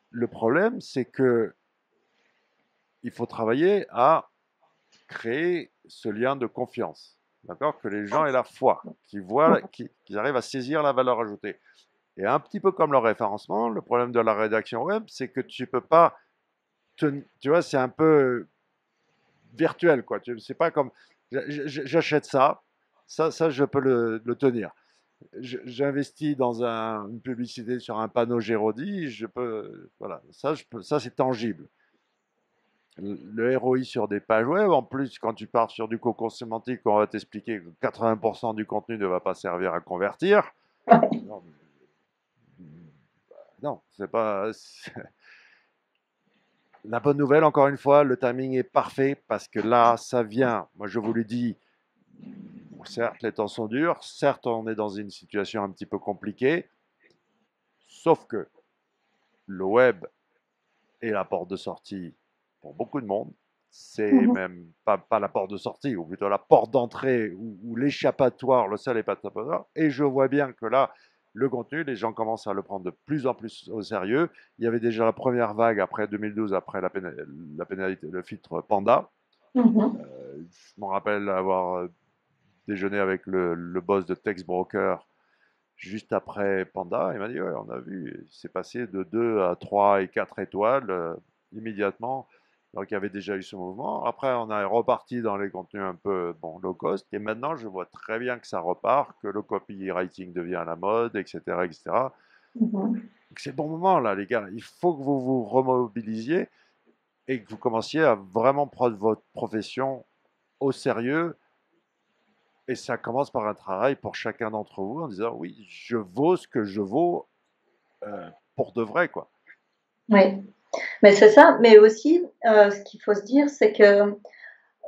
Le problème, c'est que il faut travailler à créer ce lien de confiance. D'accord. Que les gens aient la foi, qu'ils voient, qu'ils arrivent à saisir la valeur ajoutée. Et un petit peu comme le référencement, le problème de la rédaction web, c'est que tu peux pas, tu vois, c'est un peu virtuel, quoi. C'est pas comme, j'achète ça, Ça, je peux le tenir. J'investis dans une publicité sur un panneau Géraudy, je peux, voilà, ça c'est tangible. Le ROI sur des pages web, en plus, quand tu pars sur du cocon sémantique, on va t'expliquer que 80% du contenu ne va pas servir à convertir. Non, non, c'est pas. La bonne nouvelle, encore une fois, le timing est parfait parce que là, ça vient. Moi, je vous le dis, certes, les temps sont durs, certes, on est dans une situation un petit peu compliquée, sauf que le web est la porte de sortie pour beaucoup de monde. C'est Mhm. même pas la porte de sortie, ou plutôt la porte d'entrée, ou l'échappatoire, le seul échappatoire. Et je vois bien que là, le contenu, les gens commencent à le prendre de plus en plus au sérieux. Il y avait déjà la première vague après 2012, après la pénalité, le filtre Panda. Mhm. Je me rappelle avoir déjeuné avec le boss de Text Broker juste après Panda. Il m'a dit, ouais, on a vu, c'est passé de 2 à 3 et 4 étoiles immédiatement. Donc il y avait déjà eu ce mouvement. Après, on a reparti dans les contenus un peu bon, low cost. Et maintenant, je vois très bien que ça repart, que le copywriting devient à la mode, etc. etc. Mhm. Donc c'est le bon moment là, les gars. Il faut que vous vous remobilisiez et que vous commenciez à vraiment prendre votre profession au sérieux. Et ça commence par un travail pour chacun d'entre vous en disant oui, je vaux ce que je vaux pour de vrai, quoi. Oui, mais c'est ça. Mais aussi, ce qu'il faut se dire, c'est que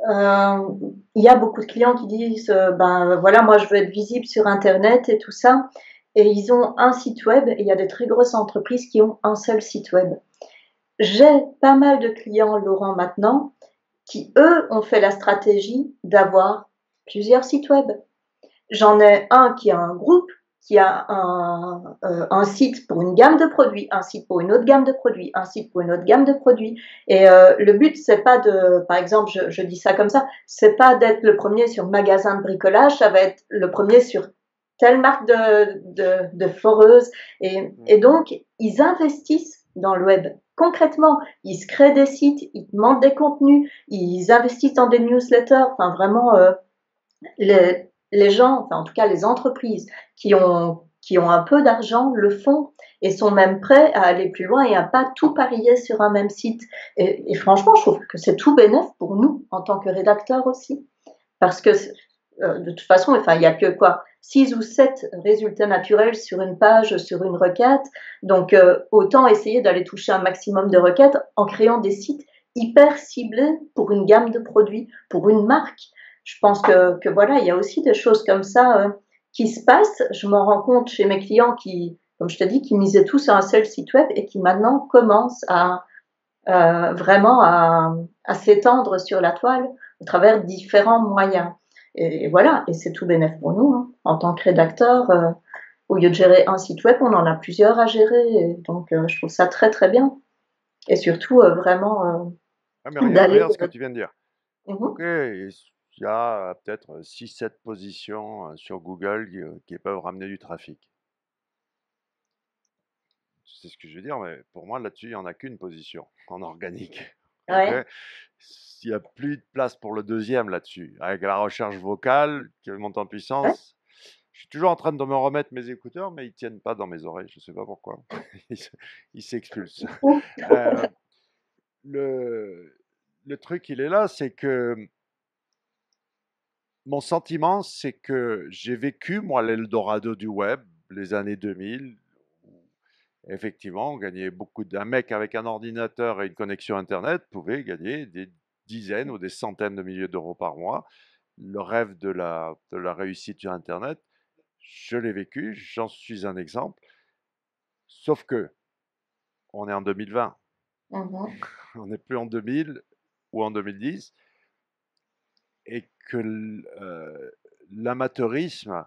il y a beaucoup de clients qui disent ben voilà, moi je veux être visible sur Internet et tout ça. Et ils ont un site web et il y a des très grosses entreprises qui ont un seul site web. J'ai pas mal de clients, Laurent, maintenant, qui eux ont fait la stratégie d'avoir plusieurs sites web. J'en ai un qui a un groupe, qui a un site pour une gamme de produits, un site pour une autre gamme de produits, un site pour une autre gamme de produits. Et le but, c'est pas de, par exemple, je dis ça comme ça, c'est pas d'être le premier sur magasin de bricolage, ça va être le premier sur telle marque de foreuse. Et donc, ils investissent dans le web. Concrètement, ils se créent des sites, ils demandent des contenus, ils investissent dans des newsletters, enfin vraiment, les gens, enfin en tout cas les entreprises qui ont un peu d'argent le font et sont même prêts à aller plus loin et à pas tout parier sur un même site. Et franchement, je trouve que c'est tout bénef pour nous en tant que rédacteurs aussi. Parce que de toute façon, enfin, il n'y a que quoi 6 ou 7 résultats naturels sur une page, sur une requête. Donc, autant essayer d'aller toucher un maximum de requêtes en créant des sites hyper ciblés pour une gamme de produits, pour une marque. Je pense que voilà, il y a aussi des choses comme ça qui se passent. Je m'en rends compte chez mes clients qui, comme je te dis, qui misaient tous sur un seul site web et qui maintenant commencent à vraiment à s'étendre sur la toile à travers différents moyens. Et voilà, et c'est tout bénef pour nous. Hein. En tant que rédacteur, au lieu de gérer un site web, on en a plusieurs à gérer. Et donc, je trouve ça très très bien. Et surtout, vraiment, Ah, mais d'aller. regarde ce que tu viens de dire. Ok, Mhm. il y a peut-être 6-7 positions sur Google qui peuvent ramener du trafic. C'est ce que je veux dire, mais pour moi, là-dessus, il n'y en a qu'une position en organique. Ok? Ouais, Il n'y a plus de place pour le deuxième là-dessus. Avec la recherche vocale qui monte en ouais. puissance, je suis toujours en train de me remettre mes écouteurs, mais ils ne tiennent pas dans mes oreilles. Je ne sais pas pourquoi. Ils s'expulsent. Ouh. Euh, le, le truc, il est là, c'est que mon sentiment, c'est que j'ai vécu, moi, l'Eldorado du web, les années 2000, où effectivement, on gagnait beaucoup. Un mec avec un ordinateur et une connexion Internet pouvait gagner des dizaines ou des centaines de milliers d'euros par mois. Le rêve de la réussite sur Internet, je l'ai vécu, j'en suis un exemple. Sauf que on est en 2020, Mhm. on n'est plus en 2000 ou en 2010, et que l'amateurisme,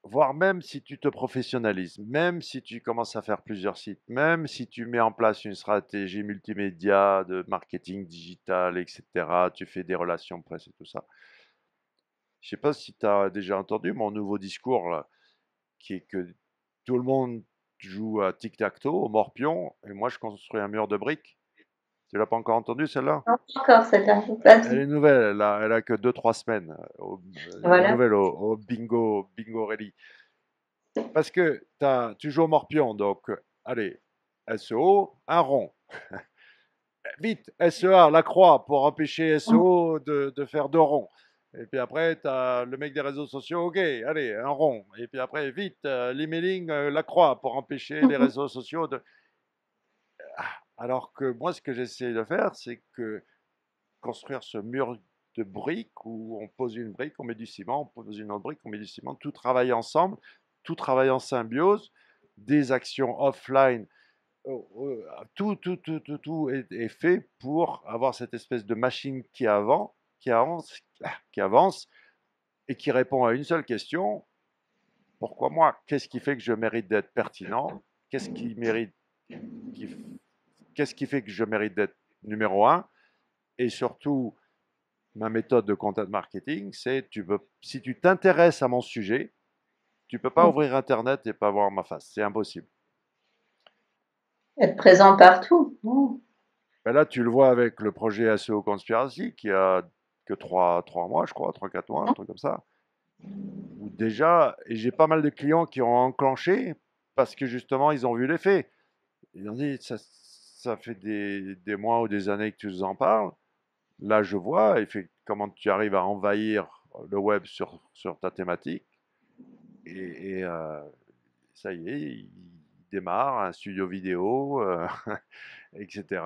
voire même si tu te professionnalises, même si tu commences à faire plusieurs sites, même si tu mets en place une stratégie multimédia de marketing digital, etc., tu fais des relations presse et tout ça. Je sais pas si tu as déjà entendu mon nouveau discours là, qui est que tout le monde joue à tic-tac-toe, au morpion, et moi je construis un mur de briques. Tu l'as pas encore entendue, celle-là? Non, pas encore celle-là. Elle Vas-y. est nouvelle, elle a que 2, 3 semaines. Elle est Voilà. nouvelle au Bingo Ready. Parce que tu joues au morpion, donc allez, SEO, un rond. Vite, SEA, la croix, pour empêcher SEO de faire 2 ronds. Et puis après, tu as le mec des réseaux sociaux, ok, allez, un rond. Et puis après, vite, l'emailing, la croix, pour empêcher les réseaux sociaux de... Alors que moi, ce que j'essaie de faire, c'est que construire ce mur de briques où on pose une brique, on met du ciment, on pose une autre brique, on met du ciment, tout travaille ensemble, tout travaille en symbiose, des actions offline, tout est fait pour avoir cette espèce de machine qui avance et qui répond à une seule question. Pourquoi moi? Qu'est-ce qui fait que je mérite d'être pertinent? Qu'est-ce qui mérite, qui- qu'est-ce qui fait que je mérite d'être numéro un? Et surtout, ma méthode de content marketing, c'est si tu t'intéresses à mon sujet, tu peux pas ouvrir Internet et pas voir ma face. C'est impossible. Être présent partout. Ben là, tu le vois avec le projet SEO Conspiracy qui a que 3 mois, je crois, 3, 4 mois, un truc comme ça. Où déjà, et j'ai pas mal de clients qui ont enclenché parce que justement, ils ont vu l'effet. Ils ont dit, ça fait des mois ou des années que tu nous en parles. Là, je vois comment tu arrives à envahir le web sur ta thématique. Et ça y est, il démarre un studio vidéo, etc.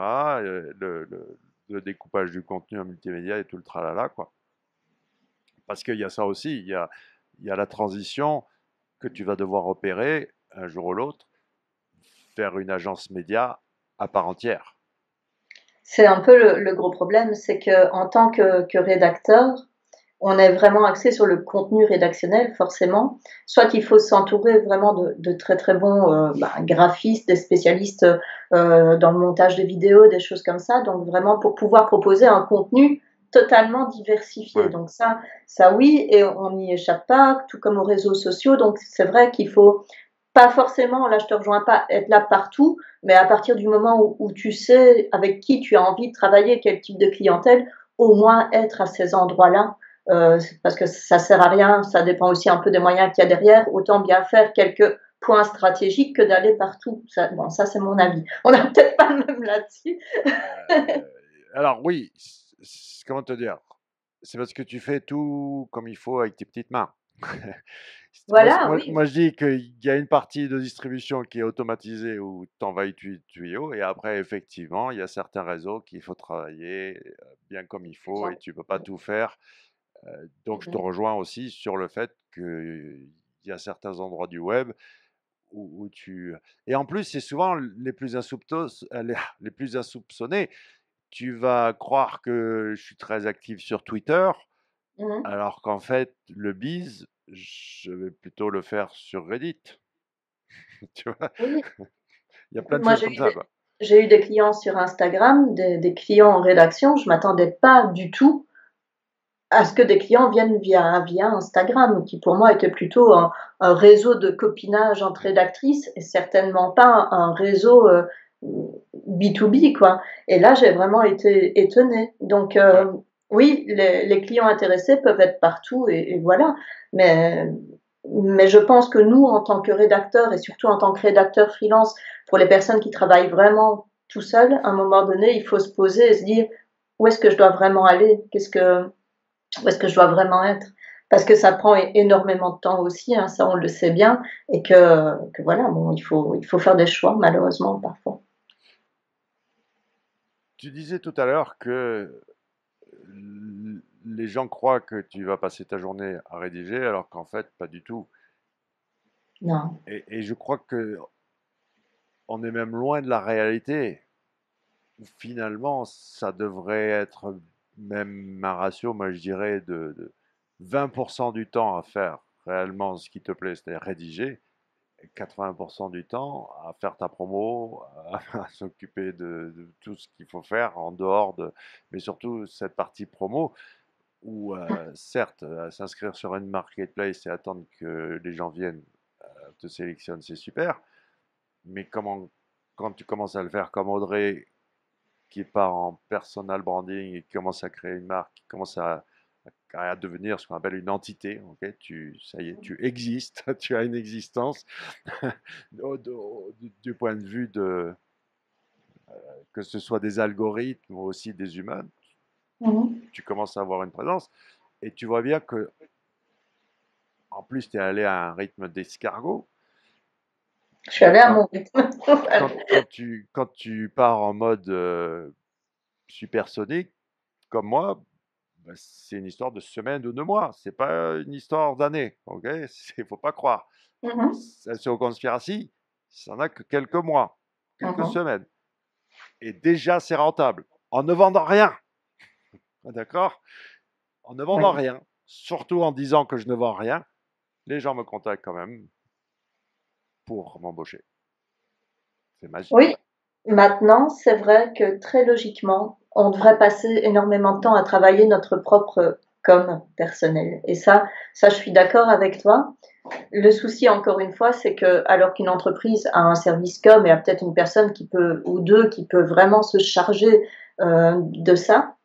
Le découpage du contenu en multimédia et tout le tralala, quoi. Parce qu'il y a ça aussi, il y a la transition que tu vas devoir opérer un jour ou l'autre, faire une agence média à part entière. C'est un peu le gros problème, c'est que en tant que rédacteur, on est vraiment axé sur le contenu rédactionnel, forcément. Soit il faut s'entourer vraiment de très très bons graphistes, des spécialistes dans le montage des vidéos, des choses comme ça. Donc vraiment pour pouvoir proposer un contenu totalement diversifié. Ouais. Donc ça oui, et on n'y échappe pas, tout comme aux réseaux sociaux. Donc c'est vrai qu'il faut pas forcément, là je te rejoins pas, être là partout, mais à partir du moment où tu sais avec qui tu as envie de travailler, quel type de clientèle, au moins être à ces endroits-là, parce que ça sert à rien, ça dépend aussi un peu des moyens qu'il y a derrière, autant bien faire quelques points stratégiques que d'aller partout. Ça, bon, ça c'est mon avis. On n'a peut-être pas le même là-dessus. Alors oui, comment te dire? C'est parce que tu fais tout comme il faut avec tes petites mains. Voilà, oui. Moi, je dis qu'il y a une partie de distribution qui est automatisée où tu envahis tuyau, et après, effectivement, il y a certains réseaux qu'il faut travailler bien comme il faut et tu peux pas tout faire. Donc, je te rejoins aussi sur le fait qu'il y a certains endroits du web où tu... Et en plus, c'est souvent les plus insoupçonnés. Tu vas croire que je suis très actif sur Twitter, Mhm. alors qu'en fait, le bise, je vais plutôt le faire sur Reddit. Tu vois? Oui. Il y a plein Écoute, de moi choses comme ça, quoi. j'ai eu des clients sur Instagram, des clients en rédaction. Je m'attendais pas du tout à ce que des clients viennent via Instagram, qui pour moi était plutôt un réseau de copinage entre rédactrices et certainement pas un réseau B2B, quoi. Et là, j'ai vraiment été étonnée. Donc, Ouais. oui, les clients intéressés peuvent être partout et voilà. Mais, mais je pense que nous, en tant que rédacteurs et surtout en tant que rédacteurs freelance, pour les personnes qui travaillent vraiment tout seuls, à un moment donné, il faut se poser et se dire où est-ce que je dois vraiment aller? Où est-ce que je dois vraiment être? Parce que ça prend énormément de temps aussi, hein, ça on le sait bien, et que voilà, bon, il faut faire des choix, malheureusement, parfois. Tu disais tout à l'heure que les gens croient que tu vas passer ta journée à rédiger, alors qu'en fait, pas du tout. Non. Et je crois que on est même loin de la réalité. Finalement, ça devrait être même un ratio, moi je dirais, de 20% du temps à faire réellement ce qui te plaît, c'est-à-dire rédiger, et 80% du temps à faire ta promo, à s'occuper de tout ce qu'il faut faire en dehors de... Mais surtout cette partie promo, où certes, s'inscrire sur une marketplace et attendre que les gens viennent te sélectionnent, c'est super, mais quand tu commences à le faire comme Audrey, qui part en personal branding et qui commence à créer une marque, qui commence à devenir ce qu'on appelle une entité. Ok, ça y est, tu existes, tu as une existence du point de vue que ce soit des algorithmes ou aussi des humains. Mhm. Tu commences à avoir une présence et tu vois bien que en plus tu es allé à un rythme d'escargot. Je suis Donc allée à mon rythme. quand tu pars en mode supersonique, comme moi, bah, c'est une histoire de semaines ou de mois. C'est pas une histoire d'années. Ok, il faut pas croire. Mhm. C'est au conspiracy, ça n'a que quelques mois, quelques Mhm. semaines. Et déjà, c'est rentable. En ne vendant rien. D'accord? En ne vendant Oui. rien. Surtout en disant que je ne vends rien. Les gens me contactent quand même pour m'embaucher. C'est magique. Oui, maintenant, c'est vrai que très logiquement, on devrait passer énormément de temps à travailler notre propre com personnel. Et ça, je suis d'accord avec toi. Le souci, encore une fois, c'est que alors qu'une entreprise a un service com et a peut-être une personne qui peut ou deux qui peut vraiment se charger de ça,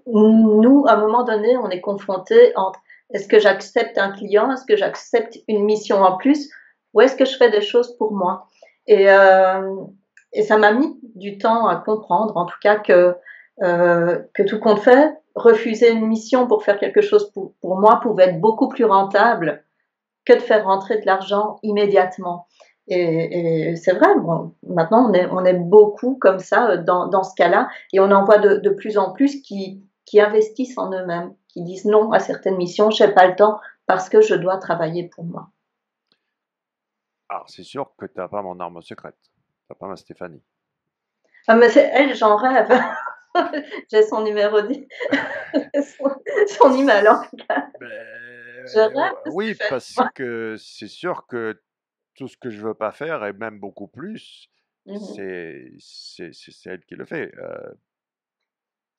nous, à un moment donné, on est confronté entre est-ce que j'accepte un client, est-ce que j'accepte une mission en plus, ou est-ce que je fais des choses pour moi. Et, euh, et ça m'a mis du temps à comprendre, en tout cas, que tout compte fait, refuser une mission pour faire quelque chose pour moi pouvait être beaucoup plus rentable que de faire rentrer de l'argent immédiatement. Et c'est vrai, bon, maintenant on est beaucoup comme ça dans ce cas-là, et on en voit de plus en plus qui investissent en eux-mêmes, qui disent non à certaines missions, je n'ai pas le temps parce que je dois travailler pour moi. Alors, c'est sûr que tu n'as pas mon arme secrète. Tu n'as pas ma Stéphanie. Ah, mais c'est elle, j'en rêve. J'ai son numéro, son, son email en tout cas. Je rêve de Oui, Stéphanie. parce que c'est sûr que tout ce que je veux pas faire, et même beaucoup plus, Mhm. c'est elle qui le fait.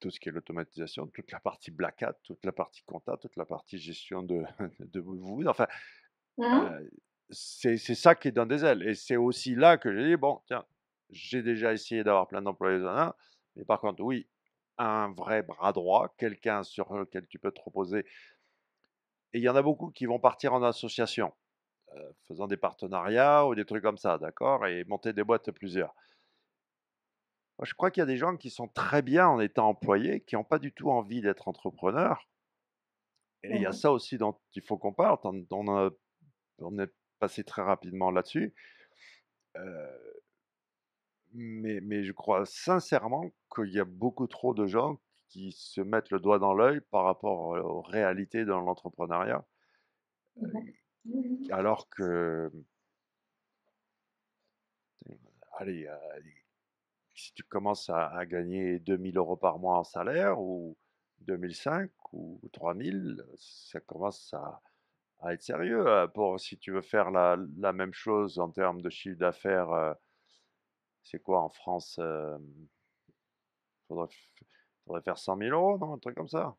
Tout ce qui est l'automatisation, toute la partie black hat, toute la partie compta, toute la partie gestion de vous. Enfin, Mhm. euh, c'est ça qui donne des ailes. Et c'est aussi là que j'ai dit, bon, tiens, j'ai déjà essayé d'avoir plein d'employés en un, mais par contre, oui, un vrai bras droit, quelqu'un sur lequel tu peux te reposer. Et il y en a beaucoup qui vont partir en association, faisant des partenariats ou des trucs comme ça, d'accord? Et monter des boîtes à plusieurs. Moi, je crois qu'il y a des gens qui sont très bien en étant employés, qui n'ont pas du tout envie d'être entrepreneurs. Et il y a Mhm. ça aussi dont il faut qu'on parle. On est passé très rapidement là-dessus. Euh, mais je crois sincèrement qu'il y a beaucoup trop de gens qui se mettent le doigt dans l'œil par rapport aux réalités dans l'entrepreneuriat. Mhm. Alors que, allez, si tu commences à gagner 2 000 € par mois en salaire, ou 2 500 ou 3 000, ça commence à être sérieux. Si tu veux faire la même chose en termes de chiffre d'affaires, c'est quoi en France? Faudrait, faudrait faire 100 000 €, non? Un truc comme ça.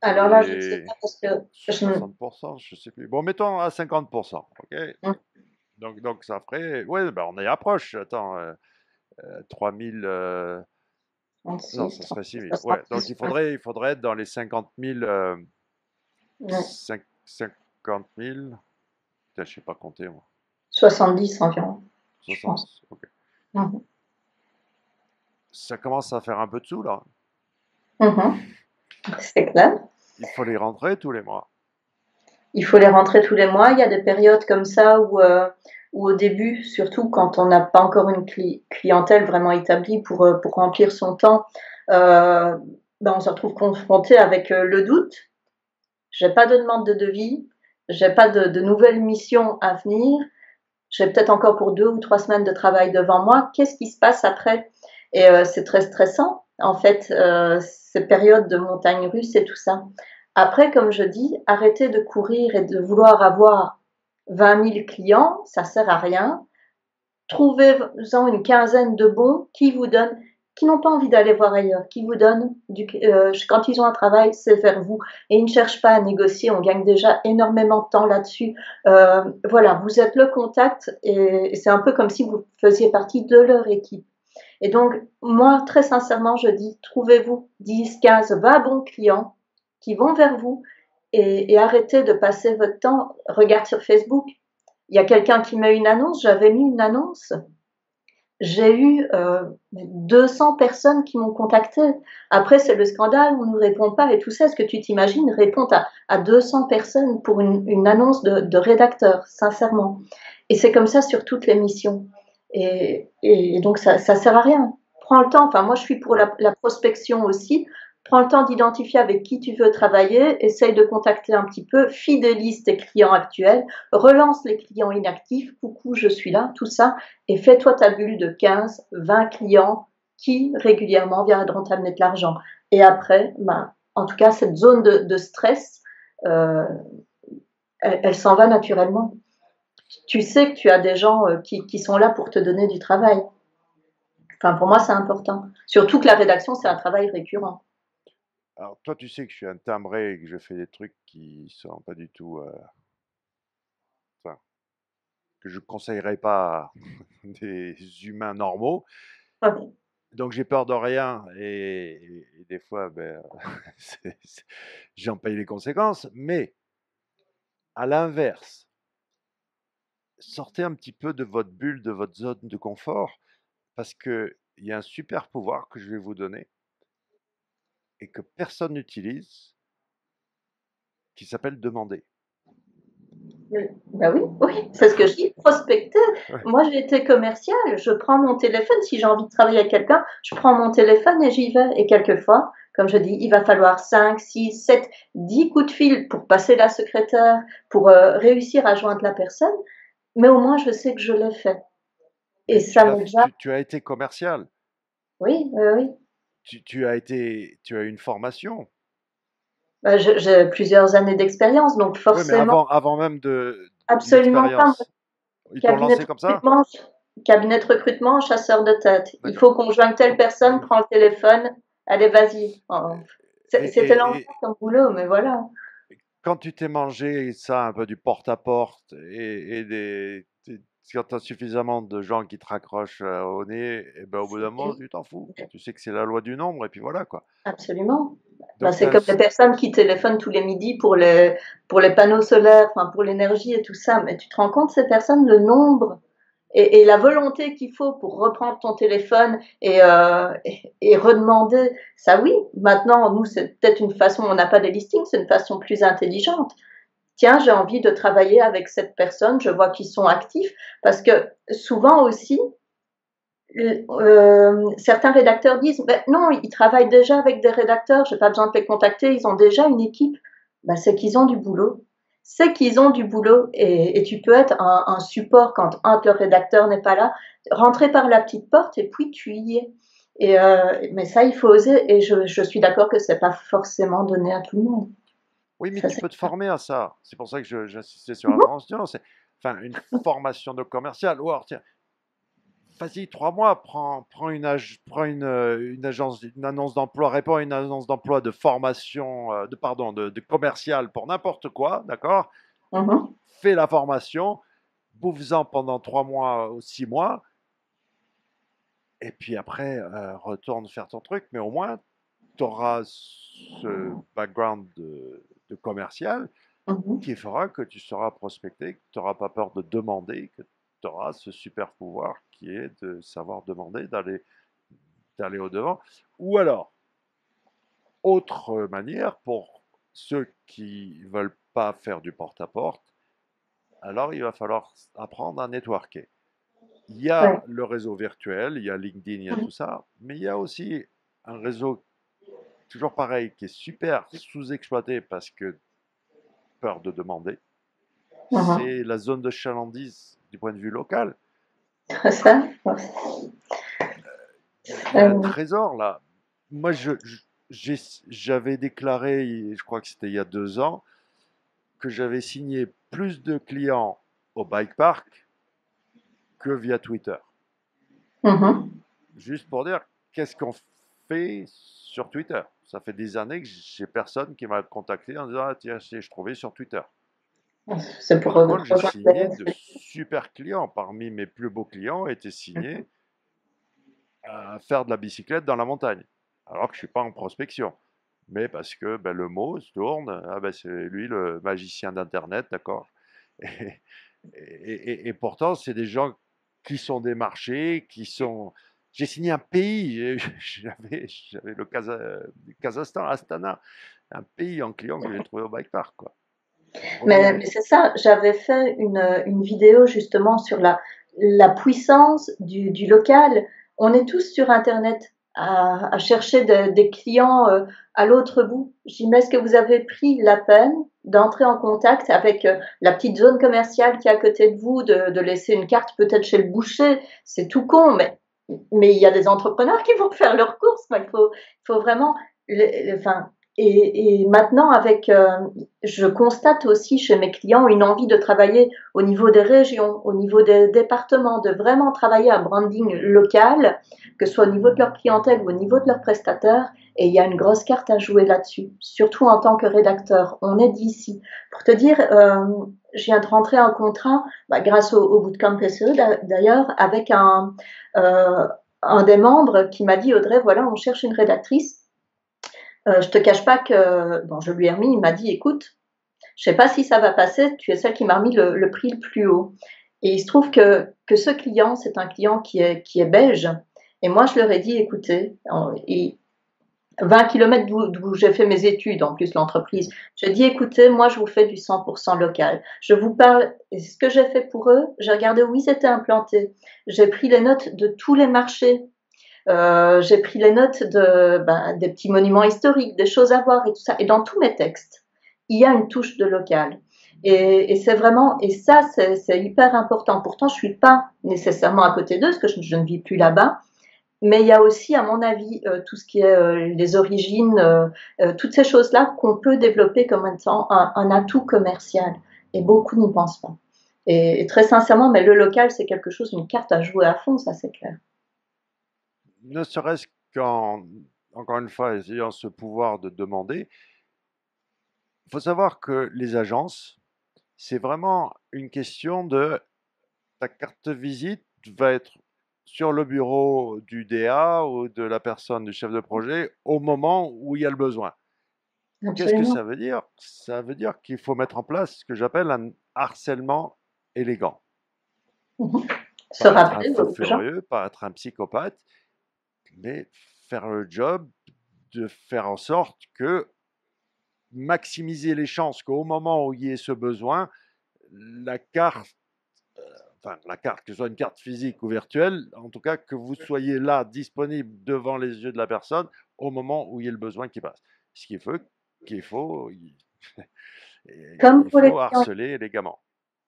Alors là, je ne sais Et pas parce que je... 60%, je sais plus. Bon, mettons à 50%, ok? Donc ça ferait, ouais, ben on est approche. Attends, 3 000, non, 36, ça serait 6 000. Ouais, donc 70, il faudrait être dans les 50 000, ouais. 50 000. Putain, je sais pas compter, moi. 70 environ, je pense. 70, ok. Mhm. Ça commence à faire un peu de sous, là. Mhm. C'est clair. Il faut les rentrer tous les mois. Il faut les rentrer tous les mois. Il y a des périodes comme ça où au début, surtout quand on n'a pas encore une clientèle vraiment établie pour remplir son temps, euh, ben on se retrouve confronté avec le doute. J'ai pas de demande de devis, j'ai pas de nouvelles missions à venir, j'ai peut-être encore pour 2 ou 3 semaines de travail devant moi. Qu'est-ce qui se passe après? Et c'est très stressant, en fait, ces périodes de montagne russe et tout ça. Après, comme je dis, arrêter de courir et de vouloir avoir 20 000 clients, ça sert à rien. Trouvez-en une quinzaine de bons qui vous donnent, qui n'ont pas envie d'aller voir ailleurs, qui vous donnent quand ils ont un travail, c'est vers vous. Et ils ne cherchent pas à négocier, on gagne déjà énormément de temps là-dessus. Voilà, vous êtes le contact et c'est un peu comme si vous faisiez partie de leur équipe. Et donc, moi, très sincèrement, je dis, trouvez-vous 10, 15, 20 bons clients qui vont vers vous et arrêtez de passer votre temps. Regarde sur Facebook. Il y a quelqu'un qui met une annonce, j'avais mis une annonce. J'ai eu 200 personnes qui m'ont contacté. Après, c'est le scandale, on ne nous répond pas et tout ça. Est-ce que tu t'imagines répondre à 200 personnes pour une annonce de rédacteur, sincèrement. Et c'est comme ça sur toutes les missions. Et donc, ça sert à rien. Prends le temps. Enfin, moi, je suis pour Ouais. la prospection aussi. Prends le temps d'identifier avec qui tu veux travailler. Essaye de contacter un petit peu. Fidélise tes clients actuels. Relance les clients inactifs. Coucou, je suis là. Tout ça. Et fais-toi ta bulle de 15, 20 clients qui régulièrement viendront t'amener de l'argent. Et après, bah, en tout cas, cette zone de stress, euh, elle s'en va naturellement. Tu sais que tu as des gens qui sont là pour te donner du travail. Enfin, pour moi, c'est important. Surtout que la rédaction, c'est un travail récurrent. Alors, toi, tu sais que je suis un timbré et que je fais des trucs qui sont pas du tout, enfin, que je conseillerais pas à des humains normaux. Ouais. Donc, j'ai peur de rien et des fois, ben, j'en paye les conséquences. Mais à l'inverse, sortez un petit peu de votre bulle, de votre zone de confort, parce que il y a un super pouvoir que je vais vous donner et que personne n'utilise, qui s'appelle demander. Ben oui, oui, c'est ce que je dis, prospecter. Ouais. Moi, j'ai été commerciale, je prends mon téléphone, si j'ai envie de travailler avec quelqu'un, je prends mon téléphone et j'y vais. Et quelquefois, comme je dis, il va falloir 5, 6, 7, 10 coups de fil pour passer la secrétaire, pour réussir à joindre la personne, mais au moins, je sais que je l'ai fait. Et Mais ça m'est déjà... tu as été commercial, Oui, oui, oui. tu as une formation. J'ai plusieurs années d'expérience, donc Oui, mais forcément, avant même de absolument pas. Moi, l'expérience, ils t'ont cabinet de lancé comme ça? recrutement, cabinet de recrutement, chasseur de tête. Il D'accord. faut qu'on joigne telle personne, prends le téléphone, allez, vas-y. Oh, c'était l'enfer Et comme boulot, mais voilà. quand tu t'es mangé ça, un peu du porte-à-porte quand tu as suffisamment de gens qui te raccrochent au nez, et ben, au bout d'un Et moment, oui, tu t'en fous. Tu sais que c'est la loi du nombre, et puis voilà, quoi. absolument. Ben, Donc, c'est comme les personnes qui téléphonent tous les midis pour les panneaux solaires, enfin, pour l'énergie et tout ça. Mais tu te rends compte, ces personnes, le nombre et la volonté qu'il faut pour reprendre ton téléphone et redemander, ça oui, maintenant, nous, c'est peut-être une façon, on n'a pas des listings, c'est une façon plus intelligente. Tiens, j'ai envie de travailler avec cette personne, je vois qu'ils sont actifs, parce que souvent aussi, certains rédacteurs disent, ben non, ils travaillent déjà avec des rédacteurs, j'ai pas besoin de les contacter, ils ont déjà une équipe. Ben, c'est qu'ils ont du boulot. C'est qu'ils ont du boulot et tu peux être un support quand le rédacteur n'est pas là, rentrer par la petite porte et puis tu y es. Mais ça, il faut oser et je suis d'accord que c'est pas forcément donné à tout le monde. oui, mais Ça, tu c'est peux te clair. former à ça. C'est pour ça que j'insistais sur la Mhm. formation. C'est, enfin, une formation de commercial. Ou alors, tiens, vas-y, 3 mois, prends une agence, une annonce d'emploi, réponds à une annonce d'emploi de formation, pardon, de commercial pour n'importe quoi, d'accord? Mhm. Fais la formation, bouffe-en pendant 3 mois ou 6 mois, et puis après, retourne faire ton truc, mais au moins, tu auras ce background de commercial Mhm. qui fera que tu seras prospecté, que tu n'auras pas peur de demander, que tu auras ce super pouvoir qui est de savoir demander, d'aller au-devant. Ou alors, autre manière, pour ceux qui ne veulent pas faire du porte-à-porte, alors il va falloir apprendre à networker. Il y a Ouais. le réseau virtuel, il y a LinkedIn, il y a Mhm. tout ça, mais il y a aussi un réseau toujours pareil qui est super sous-exploité parce que peur de demander. Mhm. C'est la zone de chalandise du point de vue local. Ça, ouais. Il y a un trésor là. Moi, j'avais déclaré, je crois que c'était il y a 2 ans, que j'avais signé plus de clients au bike park que via Twitter. Mhm. Juste pour dire, qu'est-ce qu'on fait sur Twitter? Ça fait des années que j'ai personne qui m'a contacté en disant, ah, tiens, je trouvais sur Twitter. C'est pour Par contre, j'ai rejoindre les signé de réseaux. super clients. Parmi mes plus beaux clients étaient signés à faire de la bicyclette dans la montagne, alors que je suis pas en prospection. Mais parce que ben, le mot se tourne, ah ben, c'est lui le magicien d'Internet, d'accord? Et, et pourtant, c'est des gens qui sont démarchés, qui sont. J'ai signé un pays, j'avais le Kazakhstan, Astana, un pays en client que j'ai trouvé au Bike Park, quoi. Mais c'est ça, j'avais fait une vidéo justement sur la puissance du local. On est tous sur Internet à chercher des clients à l'autre bout. J'y mets, est-ce que vous avez pris la peine d'entrer en contact avec la petite zone commerciale qui est à côté de vous, de laisser une carte peut-être chez le boucher? C'est tout con, mais il y a des entrepreneurs qui vont faire leurs courses. Quoi. Il faut vraiment, enfin, et maintenant, je constate aussi chez mes clients une envie de travailler au niveau des régions, au niveau des départements, de vraiment travailler un branding local, que ce soit au niveau de leur clientèle ou au niveau de leurs prestataires. Et il y a une grosse carte à jouer là-dessus, surtout en tant que rédacteur. On est d'ici. Pour te dire, je viens de rentrer un contrat, grâce au Bootcamp SE d'ailleurs, avec un des membres qui m'a dit, Audrey, voilà, on cherche une rédactrice. Je te cache pas que, bon, je lui ai remis, il m'a dit, écoute, je sais pas si ça va passer, tu es celle qui m'a remis le prix le plus haut. Et il se trouve que ce client, c'est un client qui est belge. Et moi, je leur ai dit, écoutez, et 20 km d'où j'ai fait mes études, en plus l'entreprise, j'ai dit, écoutez, moi, je vous fais du 100% local. Je vous parle, et ce que j'ai fait pour eux, j'ai regardé où ils étaient implantés. J'ai pris les notes de tous les marchés. J'ai pris les notes des petits monuments historiques, des choses à voir et tout ça. Et dans tous mes textes, il y a une touche de local. Et c'est vraiment, et ça, c'est hyper important. Pourtant, je suis pas nécessairement à côté d'eux, parce que je ne vis plus là-bas. Mais il y a aussi, à mon avis, tout ce qui est les origines, toutes ces choses-là qu'on peut développer comme étant un atout commercial. Et beaucoup n'y pensent pas. Et très sincèrement, mais le local, c'est quelque chose, une carte à jouer à fond, ça c'est clair. Ne serait-ce qu'en, encore une fois, ayant ce pouvoir de demander, il faut savoir que les agences, c'est vraiment une question de ta carte visite va être sur le bureau du DA ou de la personne, du chef de projet, au moment où il y a le besoin. Qu'est-ce que Absolument. ça veut dire? Ça veut dire qu'il faut mettre en place ce que j'appelle un harcèlement élégant. Mhm. Se Pas être un rappeler fou aux gens. furieux, pas être un psychopathe, mais faire le job de faire en sorte que maximiser les chances qu'au moment où il y ait ce besoin, la carte, enfin la carte, que ce soit une carte physique ou virtuelle, en tout cas que vous soyez là, disponible devant les yeux de la personne au moment où il y a le besoin qui passe. Ce qu'il faut, Comme il pour les faut clients, harceler élégamment.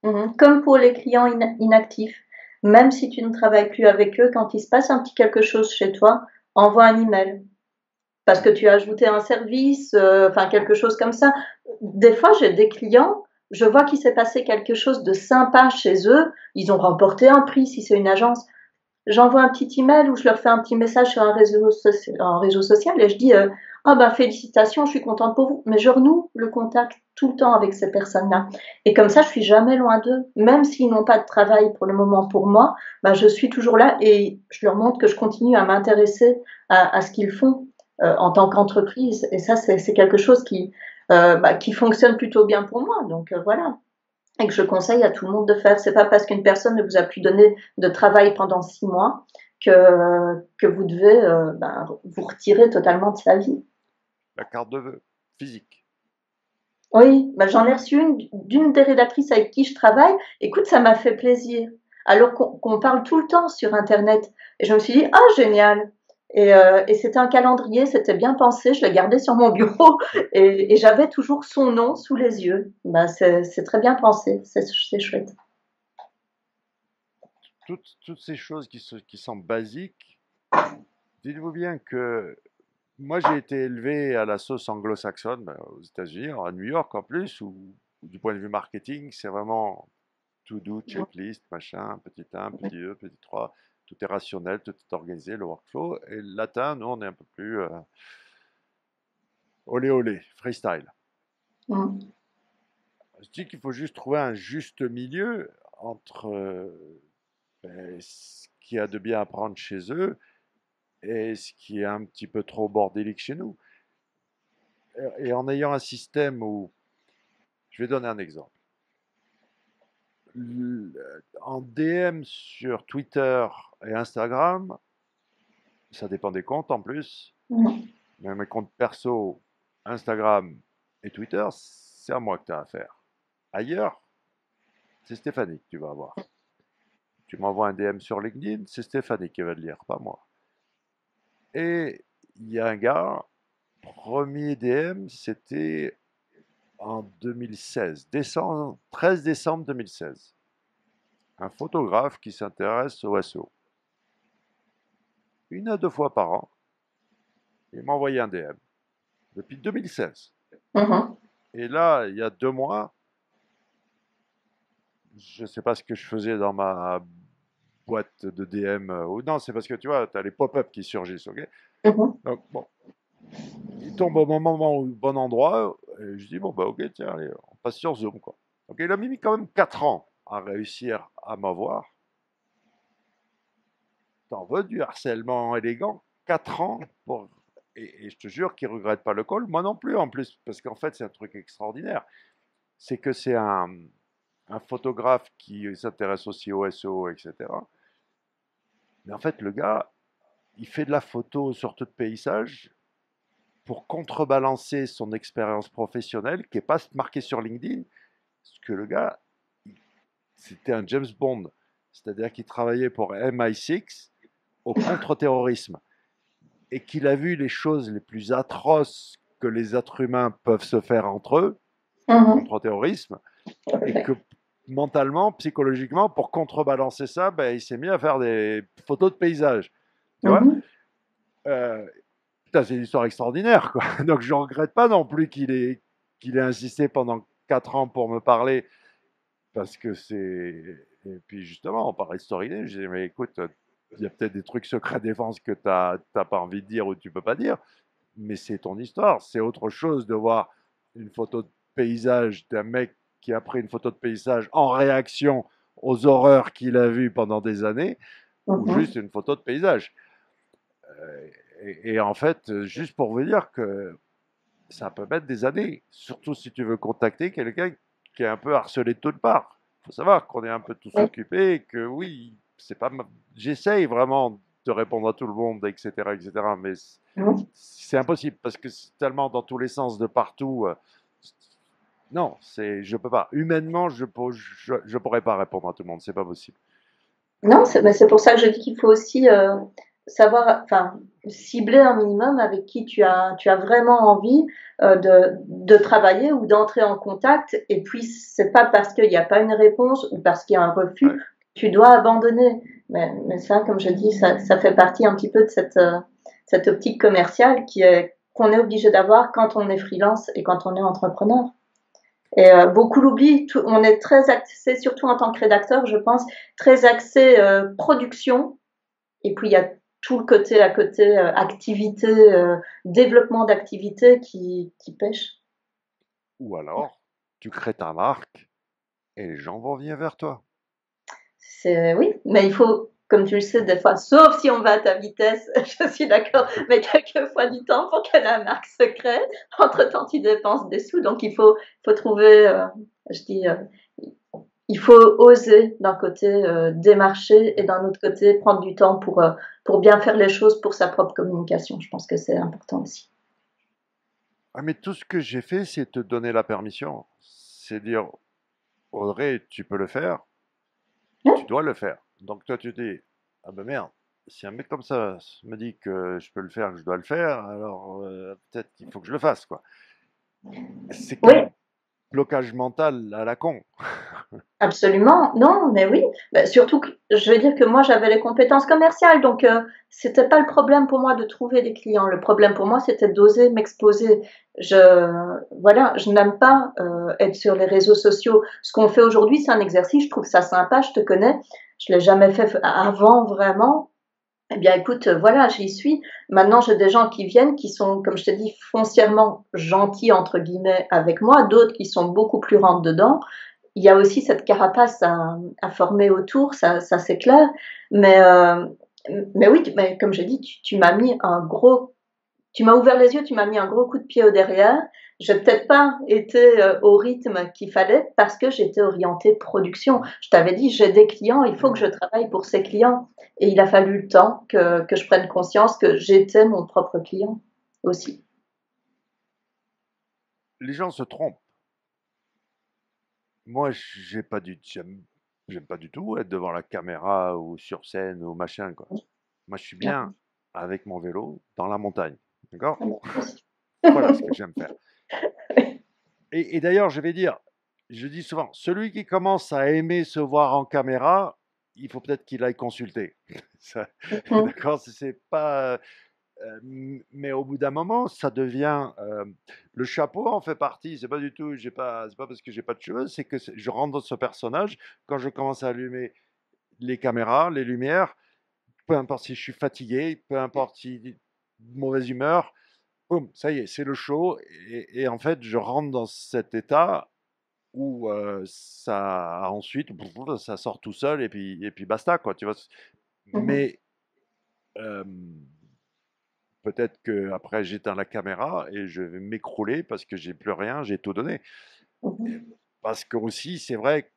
Comme pour les clients inactifs. Même si tu ne travailles plus avec eux, quand il se passe un petit quelque chose chez toi, envoie un email. Parce que tu as ajouté un service, enfin quelque chose comme ça. Des fois, j'ai des clients, je vois qu'il s'est passé quelque chose de sympa chez eux, ils ont remporté un prix si c'est une agence. J'envoie un petit email ou je leur fais un petit message sur un réseau social et je dis ah ben félicitations, je suis contente pour vous, mais je renoue le contact tout le temps avec ces personnes-là. Et comme ça, je suis jamais loin d'eux, même s'ils n'ont pas de travail pour le moment pour moi, ben, je suis toujours là et je leur montre que je continue à m'intéresser à ce qu'ils font en tant qu'entreprise. Et ça, c'est quelque chose qui fonctionne plutôt bien pour moi. Donc voilà et que je conseille à tout le monde de faire. C'est pas parce qu'une personne ne vous a plus donné de travail pendant 6 mois que vous devez vous retirer totalement de sa vie. La carte de vœux physique. Oui, j'en ai reçu une d'une des rédactrices avec qui je travaille. Écoute, ça m'a fait plaisir. Alors qu'on parle tout le temps sur Internet. Et je me suis dit, ah, génial. Et c'était un calendrier, c'était bien pensé. Je l'ai gardé sur mon bureau et j'avais toujours son nom sous les yeux. C'est très bien pensé, c'est chouette. Toutes ces choses qui sont basiques, dites-vous bien que moi j'ai été élevé à la sauce anglo-saxonne aux États-Unis, à New York en plus, où du point de vue marketing, c'est vraiment to do, checklist, machin, petit 1, petit 2, petit 3, tout est rationnel, tout est organisé, le workflow. Et le latin, nous, on est un peu plus olé olé, freestyle. Mm. Je dis qu'il faut juste trouver un juste milieu entre ce qu'il y a de bien à prendre chez eux et ce qui est un petit peu trop bordélique chez nous. Et en ayant un système où, je vais donner un exemple. En DM sur Twitter et Instagram, ça dépend des comptes en plus, Mhm. mais mes comptes perso, Instagram et Twitter, c'est à moi que tu as affaire. Ailleurs, c'est Stéphanie que tu vas avoir. Tu m'envoies un DM sur LinkedIn, c'est Stéphanie qui va le lire, pas moi. Et il y a un gars, premier DM, c'était en 2016, 13 décembre 2016. Un photographe qui s'intéresse au SEO. Une à deux fois par an, il m'a envoyé un DM depuis 2016. Mhm. Et là, il y a 2 mois, je ne sais pas ce que je faisais dans ma boîte de DM. Ou non, c'est parce que tu vois, tu as les pop-up qui surgissent, ok? Mhm. Donc, bon, il tombe au moment, au bon endroit. Et je dis, bon, bah, ok, tiens, allez, on passe sur Zoom, quoi. Donc, il a mis quand même 4 ans à réussir à m'avoir. T'en veux du harcèlement élégant? 4 ans pour. Et je te jure qu'il ne regrette pas le call. Moi non plus, en plus, parce qu'en fait, c'est un truc extraordinaire. C'est que c'est un photographe qui s'intéresse aussi au SEO, etc. Mais en fait, le gars, il fait de la photo, surtout de paysage, pour contrebalancer son expérience professionnelle qui n'est pas marquée sur LinkedIn. Parce que le gars, c'était un James Bond. C'est-à-dire qu'il travaillait pour MI6 au contre-terrorisme. Et qu'il a vu les choses les plus atroces que les êtres humains peuvent se faire entre eux, Mhm. contre-terrorisme, et que mentalement, psychologiquement, pour contrebalancer ça, ben, il s'est mis à faire des photos de paysage. Tu vois, Mhm. euh, putain, c'est une histoire extraordinaire, quoi. Donc je ne regrette pas non plus qu'il ait insisté pendant 4 ans pour me parler, parce que c'est. Et puis justement, on parlait de storyline, je disais, mais écoute, il y a peut-être des trucs secrets défense que tu n'as pas envie de dire ou tu peux pas dire, mais c'est ton histoire. C'est autre chose de voir une photo de paysage d'un mec qui a pris une photo de paysage en réaction aux horreurs qu'il a vues pendant des années, ou Mhm. juste une photo de paysage. Et en fait, juste pour vous dire que ça peut mettre des années, surtout si tu veux contacter quelqu'un qui est un peu harcelé de toutes parts. Il faut savoir qu'on est un peu tous Oui. occupés, que oui, c'est pas. J'essaye vraiment de répondre à tout le monde, etc., etc., mais Mhm. c'est impossible parce que c'est tellement dans tous les sens de partout. Non, je peux pas. Humainement, je pourrais pas répondre à tout le monde, c'est pas possible. Non, mais c'est pour ça que je dis qu'il faut aussi savoir, enfin, cibler un minimum avec qui tu as vraiment envie de travailler ou d'entrer en contact. Et puis, c'est pas parce qu'il n'y a pas une réponse ou parce qu'il y a un refus Ouais. que tu dois abandonner. Mais ça, comme je dis, ça fait partie un petit peu de cette optique commerciale qu'on est obligé d'avoir quand on est freelance et quand on est entrepreneur. Et beaucoup l'oublient. On est très axé, surtout en tant que rédacteur, je pense, très axé production. Et puis il y a tout le côté à côté activité, développement d'activité qui pêche. Ou alors, tu crées ta marque et les gens vont venir vers toi. C'est oui, mais il faut, comme tu le sais, des fois, sauf si on va à ta vitesse, je suis d'accord, mais quelquefois du temps pour que la marque se crée. Entre-temps, tu dépenses des sous, donc faut trouver, je dis, il faut oser d'un côté démarcher et d'un autre côté prendre du temps pour bien faire les choses pour sa propre communication. Je pense que c'est important aussi. Ah, mais tout ce que j'ai fait, c'est te donner la permission. C'est dire, Audrey, tu peux le faire, tu Ouais. dois le faire. Donc toi, tu dis, ah ben merde, si un mec comme ça me dit que je peux le faire, que je dois le faire, alors peut-être qu'il faut que je le fasse, quoi. C'est Oui, quel blocage mental à la con. absolument. Non, mais oui. Bah, surtout que je veux dire que moi j'avais les compétences commerciales, donc c'était pas le problème pour moi de trouver des clients. Le problème pour moi c'était d'oser m'exposer. Voilà, je n'aime pas être sur les réseaux sociaux. Ce qu'on fait aujourd'hui, c'est un exercice. Je trouve ça sympa. Je te connais. Je l'ai jamais fait avant vraiment. Eh bien, écoute, voilà, j'y suis. Maintenant, j'ai des gens qui viennent, qui sont, comme je te dis, foncièrement gentils, entre guillemets, avec moi, d'autres qui sont beaucoup plus rentre dedans. Il y a aussi cette carapace à former autour, ça c'est clair. Mais Mais oui, mais comme j'ai dit, tu m'as mis tu m'as ouvert les yeux, tu m'as mis un gros coup de pied au derrière. J'ai peut-être pas été au rythme qu'il fallait parce que j'étais orientée production. Je t'avais dit, j'ai des clients, il faut que je travaille pour ces clients. Et il a fallu le temps que je prenne conscience que j'étais mon propre client aussi. Les gens se trompent. Moi, j'aime pas du tout être devant la caméra ou sur scène ou machin, quoi. Moi, je suis bien avec mon vélo dans la montagne. D'accord? Voilà ce que j'aime faire. Et d'ailleurs, je dis souvent, celui qui commence à aimer se voir en caméra, il faut peut-être qu'il aille consulter. Ça- Mhm. D'accord? C'est pas. Mais au bout d'un moment, ça devient. Le chapeau en fait partie. C'est pas du tout. C'est pas parce que j'ai pas de cheveux, c'est que je rentre dans ce personnage. Quand je commence à allumer les caméras, les lumières, peu importe si je suis fatigué, peu importe si de mauvaise humeur, boum, ça y est, c'est le show. Et en fait, je rentre dans cet état où ça ensuite, ça sort tout seul et puis basta, quoi. Tu vois. Mhm. Mais euh, peut-être que après j'éteins la caméra et je vais m'écrouler parce que j'ai plus rien, j'ai tout donné. Mhm. Parce que aussi, c'est vrai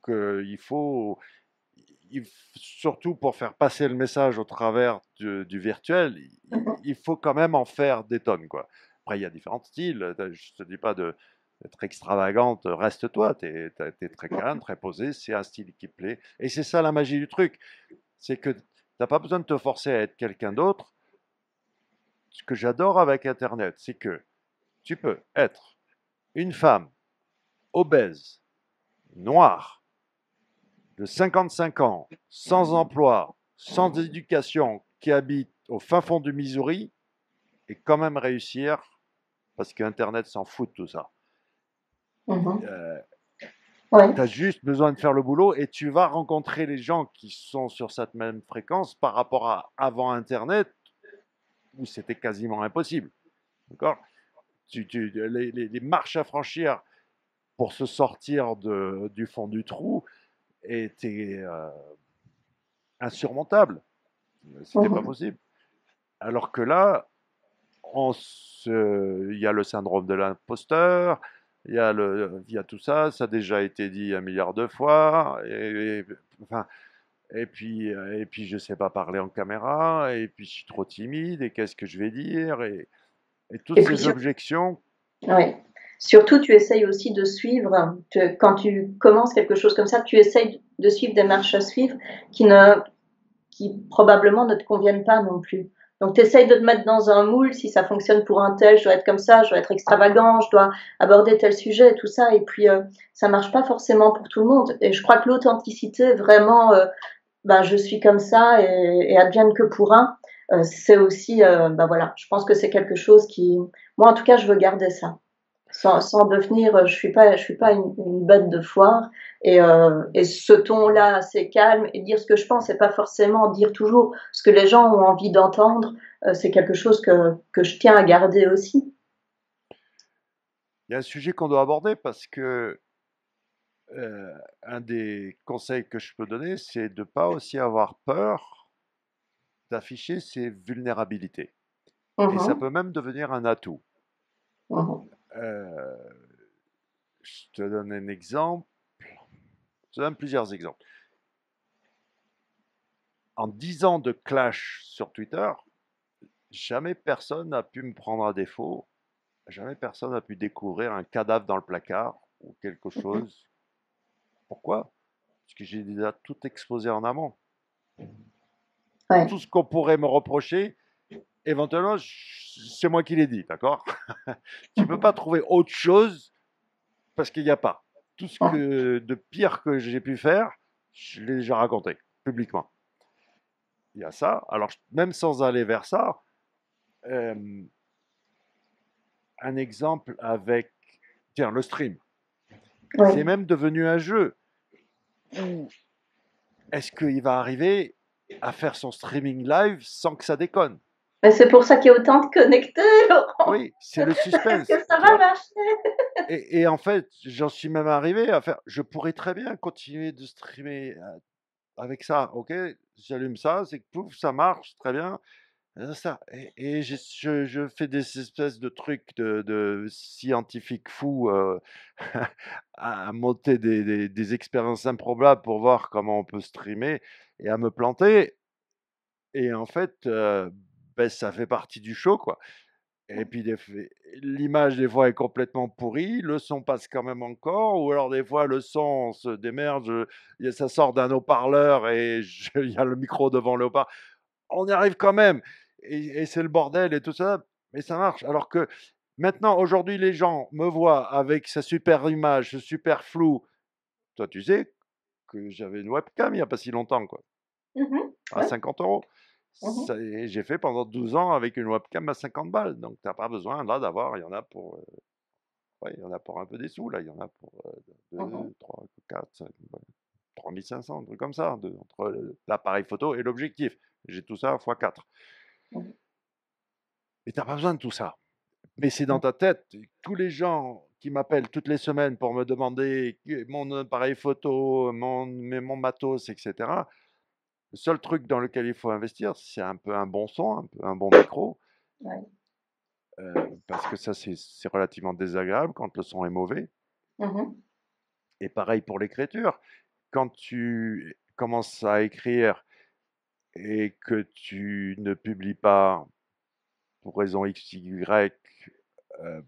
qu'il faut, surtout pour faire passer le message au travers du virtuel, Mhm. il faut quand même en faire des tonnes, quoi. Après, il y a différents styles. Je te dis pas d'être extravagante, reste-toi. T'es très calme, très posé. C'est un style qui plaît. Et c'est ça la magie du truc. C'est que t'as pas besoin de te forcer à être quelqu'un d'autre. Ce que j'adore avec Internet, c'est que tu peux être une femme obèse, noire, de 55 ans, sans emploi, sans éducation, qui habite au fin fond du Missouri, et quand même réussir, parce qu'Internet s'en fout de tout ça. Mhm. Euh, Ouais. tu as juste besoin de faire le boulot et tu vas rencontrer les gens qui sont sur cette même fréquence par rapport à avant Internet, où c'était quasiment impossible. D'accord? Les marches à franchir pour se sortir du fond du trou étaient insurmontables. C'était pas Mhm. possible. Alors que là, il y a le syndrome de l'imposteur, il y a tout ça, ça a déjà été dit un milliard de fois, enfin, et puis je sais pas parler en caméra, et puis je suis trop timide, et qu'est-ce que je vais dire, et toutes Et puis ces objections. ouais. Surtout, tu essayes aussi de suivre, quand tu commences quelque chose comme ça, tu essayes de suivre des marches à suivre qui ne, qui probablement ne te conviennent pas non plus. Donc, tu essayes de te mettre dans un moule, si ça fonctionne pour un tel, je dois être comme ça, je dois être extravagant, je dois aborder tel sujet, tout ça, et puis ça marche pas forcément pour tout le monde. Et je crois que l'authenticité, vraiment, ben, je suis comme ça et advienne que pourra, c'est aussi, ben voilà, je pense que c'est quelque chose qui, moi en tout cas, je veux garder ça sans devenir, je suis pas une bête de foire et ce ton-là assez calme et dire ce que je pense et pas forcément dire toujours ce que les gens ont envie d'entendre, c'est quelque chose que je tiens à garder aussi. Il y a un sujet qu'on doit aborder parce que un des conseils que je peux donner, c'est de ne pas aussi avoir peur d'afficher ses vulnérabilités. Et ça Mhm, peut même devenir un atout. mhm, Euh, je te donne un exemple, je te donne plusieurs exemples. En 10 ans de clash sur Twitter, jamais personne n'a pu me prendre à défaut, jamais personne n'a pu découvrir un cadavre dans le placard ou quelque mhm. chose. Pourquoi? Parce que j'ai déjà tout exposé en amont. Ouais. Tout ce qu'on pourrait me reprocher, éventuellement, c'est moi qui l'ai dit, d'accord? Tu ne peux pas trouver autre chose parce qu'il n'y a pas. Tout ce Mhm. que de pire que j'ai pu faire, je l'ai déjà raconté publiquement. Il y a ça. Alors, même sans aller vers ça, euh, un exemple avec, tiens, le stream. C'est Ouais. même devenu un jeu où est-ce qu'il va arriver à faire son streaming live sans que ça déconne? Mais c'est pour ça qu'il y a autant de connectés, Laurent. Oui, c'est le Est-ce suspense, que ça tu va vois. marcher? Et en fait, j'en suis même arrivé à faire. Je pourrais très bien continuer de streamer avec ça, ok, j'allume ça, c'est que pouf, ça marche, très bien. Ça. Et je fais des espèces de trucs de scientifiques fous à monter des expériences improbables pour voir comment on peut streamer et à me planter. Et en fait, ben, ça fait partie du show, quoi. Et puis l'image des fois est complètement pourrie, le son passe quand même encore, ou alors des fois le son on se démerde, ça sort d'un haut-parleur et il y a le micro devant le haut-parleur. On y arrive quand même, et c'est le bordel et tout ça, mais ça marche. Alors que maintenant, aujourd'hui, les gens me voient avec sa super image, ce super flou. Toi, tu sais que j'avais une webcam il n'y a pas si longtemps, quoi, Mhm. à Ouais. 50 euros. Mhm. Et j'ai fait pendant 12 ans avec une webcam à 50 balles. Donc, tu n'as pas besoin là d'avoir, il y en a pour, ouais, il y en a pour un peu des sous, là. Il y en a pour Mhm. 2, 3, 4, 5, 3500, un truc comme ça, entre l'appareil photo et l'objectif. J'ai tout ça fois 4. Mhm. Mais tu n'as pas besoin de tout ça. Mais c'est dans ta tête. Tous les gens qui m'appellent toutes les semaines pour me demander mon appareil photo, mon matos, etc. Le seul truc dans lequel il faut investir, c'est un peu un bon son, un peu un bon micro, Ouais. parce que ça, c'est relativement désagréable quand le son est mauvais. Mhm. Et pareil pour l'écriture. Quand tu commences à écrire et que tu ne publies pas pour raison X, Y, euh,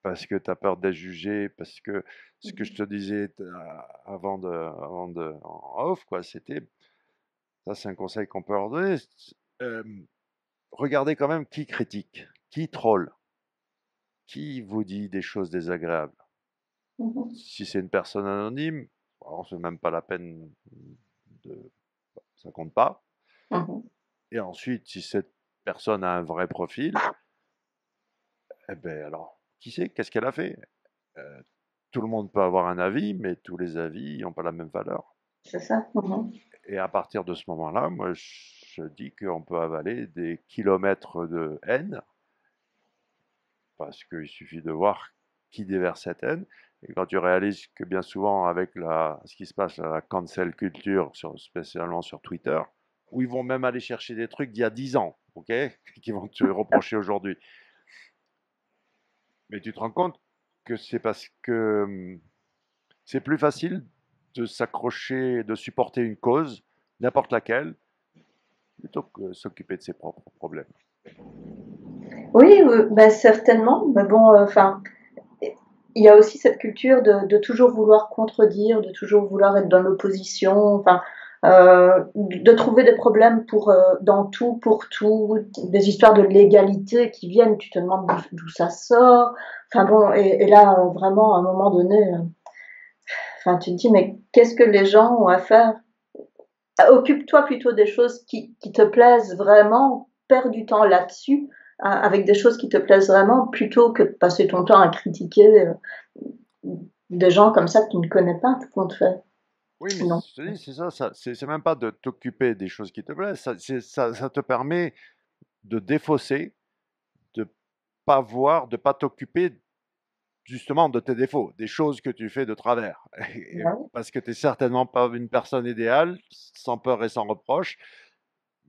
parce que tu as peur d'être jugé, parce que ce que je Mhm. te disais en off, quoi, c'était, ça c'est un conseil qu'on peut leur donner, euh, regardez quand même qui critique, qui troll, qui vous dit des choses désagréables. Mhm. Si c'est une personne anonyme, alors c'est même pas la peine de, ça compte pas. Mhm. Et ensuite, si cette personne a un vrai profil, eh ben alors, qui sait, qu'est-ce qu'elle a fait? Euh, Tout le monde peut avoir un avis, mais tous les avis n'ont pas la même valeur. C'est ça. Mhm. Et à partir de ce moment-là, moi, je dis qu'on peut avaler des kilomètres de haine, parce qu'il suffit de voir qui déverse cette haine. Et quand tu réalises que bien souvent, avec ce qui se passe, la cancel culture, spécialement sur Twitter, où ils vont même aller chercher des trucs d'il y a 10 ans, ok, qui vont te reprocher aujourd'hui. Mais tu te rends compte que c'est parce que c'est plus facile de s'accrocher, de supporter une cause, n'importe laquelle, plutôt que s'occuper de ses propres problèmes. Oui, ben certainement. Mais bon, enfin, il y a aussi cette culture de toujours vouloir contredire, de toujours vouloir être dans l'opposition, enfin, de trouver des problèmes dans tout, pour tout, des histoires de légalité qui viennent, tu te demandes d'où ça sort. Enfin bon, et là, vraiment, à un moment donné, enfin, tu te dis, mais qu'est-ce que les gens ont à faire? Occupe-toi plutôt des choses qui te plaisent vraiment, perds du temps là-dessus, avec des choses qui te plaisent vraiment, plutôt que de passer ton temps à critiquer des gens comme ça que tu ne connais pas, tout compte fait. Oui, mais Non. je te dis, c'est ça, c'est même pas de t'occuper des choses qui te plaisent, ça te permet de défausser, de pas voir, de pas t'occuper justement de tes défauts, des choses que tu fais de travers. Ouais. Parce que tu n'es certainement pas une personne idéale, sans peur et sans reproche,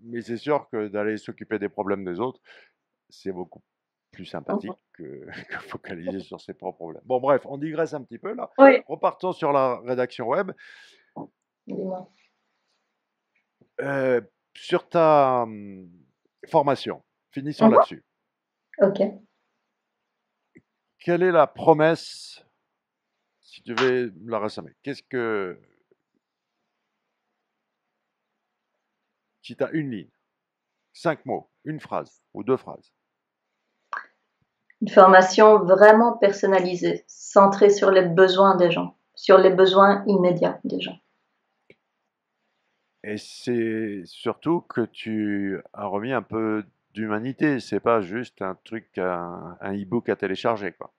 mais c'est sûr que d'aller s'occuper des problèmes des autres, c'est beaucoup plus sympathique que focaliser sur ses propres problèmes. Bon, bref, on digresse un petit peu là. Oui, Repartons sur la rédaction web. dis-moi. Euh, sur ta formation, finissons Mhm. là-dessus. Ok. Quelle est la promesse, si tu devais la résumer? Si tu as une ligne, 5 mots, une phrase ou 2 phrases, Une formation vraiment personnalisée, centrée sur les besoins des gens, sur les besoins immédiats des gens. et c'est surtout que tu as remis un peu d'humanité, c'est pas juste un truc, un e-book à télécharger, quoi.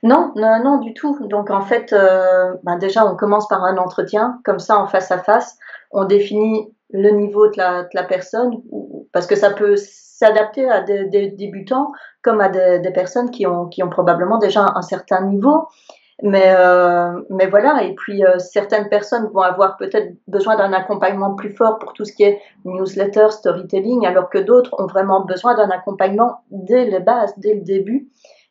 Non, non, non, du tout. Donc en fait, ben déjà, on commence par un entretien, comme ça, en face à face. On définit le niveau de la personne, parce que ça peut s'adapter à des débutants comme à des personnes qui ont probablement déjà un certain niveau. Mais voilà, et puis certaines personnes vont avoir peut-être besoin d'un accompagnement plus fort pour tout ce qui est newsletter, storytelling, alors que d'autres ont vraiment besoin d'un accompagnement dès les bases, dès le début.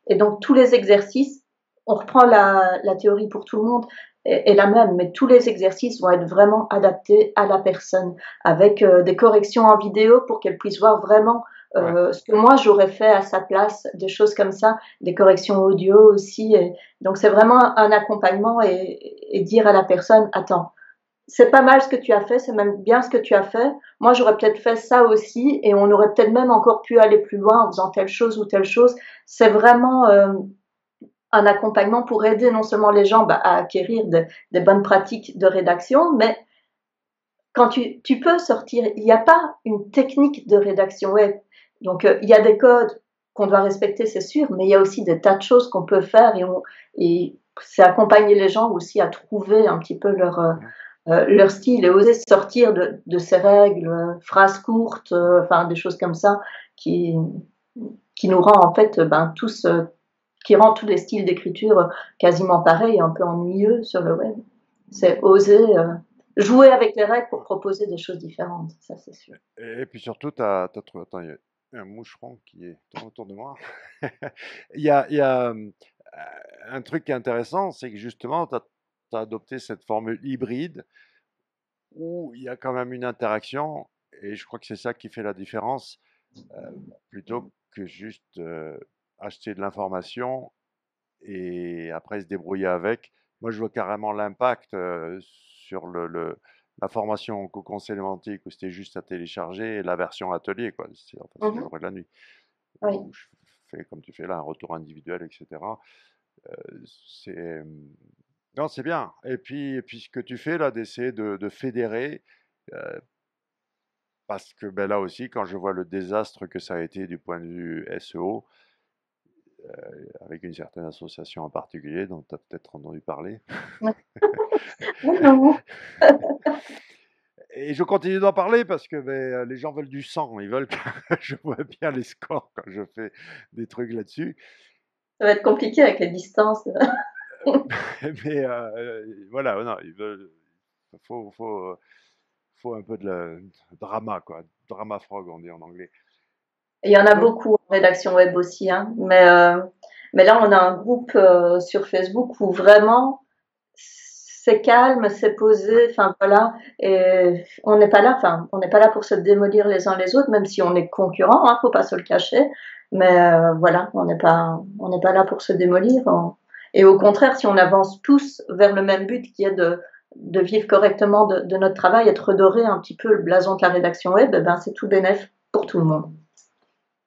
Et donc tous les exercices, on reprend la théorie pour tout le monde, est la même, mais tous les exercices vont être vraiment adaptés à la personne, avec des corrections en vidéo pour qu'elle puisse voir vraiment Ouais. ce que moi j'aurais fait à sa place, des choses comme ça, des corrections audio aussi. Et donc c'est vraiment un accompagnement et dire à la personne, attends, c'est pas mal ce que tu as fait, c'est même bien ce que tu as fait. Moi, j'aurais peut-être fait ça aussi, et on aurait peut-être même encore pu aller plus loin en faisant telle chose ou telle chose. C'est vraiment un accompagnement pour aider non seulement les gens à acquérir des bonnes pratiques de rédaction, mais quand tu peux sortir, il n'y a pas une technique de rédaction web. Donc, il y a des codes qu'on doit respecter, c'est sûr, mais il y a aussi des tas de choses qu'on peut faire et c'est accompagner les gens aussi à trouver un petit peu leur style et oser sortir de ces règles, phrases courtes, enfin des choses comme ça qui, qui nous rend en fait tous, qui rend tous les styles d'écriture quasiment pareils et un peu ennuyeux sur le web. C'est oser jouer avec les règles pour proposer des choses différentes, ça c'est sûr. Et puis surtout, t'as trouvé. Attends, il y a un moucheron qui est tourne autour de moi. Il y a un truc qui est intéressant, c'est que justement, tu as adopté cette formule hybride où il y a quand même une interaction, et je crois que c'est ça qui fait la différence, euh, plutôt que juste acheter de l'information et après se débrouiller avec. Moi, je vois carrément l'impact sur la formation en cocon sémantique où c'était juste à télécharger et la version atelier, quoi. Enfin, c'est le Mhm. jour et la nuit. Oui. Où je fais, comme tu fais là, un retour individuel, etc. C'est. Non, c'est bien. Et puis, ce que tu fais là, d'essayer de fédérer, euh, parce que ben, là aussi, quand je vois le désastre que ça a été du point de vue SEO, avec une certaine association en particulier dont tu as peut-être entendu parler. Non. Et je continue d'en parler parce que ben, les gens veulent du sang, ils veulent que je vois bien les scores quand je fais des trucs là-dessus. Ça va être compliqué avec les distances. Mais voilà, non, ils veulent, faut, faut un peu de drama, quoi. Drama frog, on dit en anglais. Il y en a Donc, beaucoup en rédaction web aussi, hein. Mais là, on a un groupe sur Facebook où vraiment c'est calme, c'est ouais, posé, enfin voilà. Et on n'est pas là, enfin, on n'est pas là pour se démolir les uns les autres, même si on est concurrents, hein, faut pas se le cacher. Mais voilà, on n'est pas là pour se démolir. Et au contraire, si on avance tous vers le même but, qui est de vivre correctement de notre travail et de redorer un petit peu le blason de la rédaction web, eh ben c'est tout bénef pour tout le monde.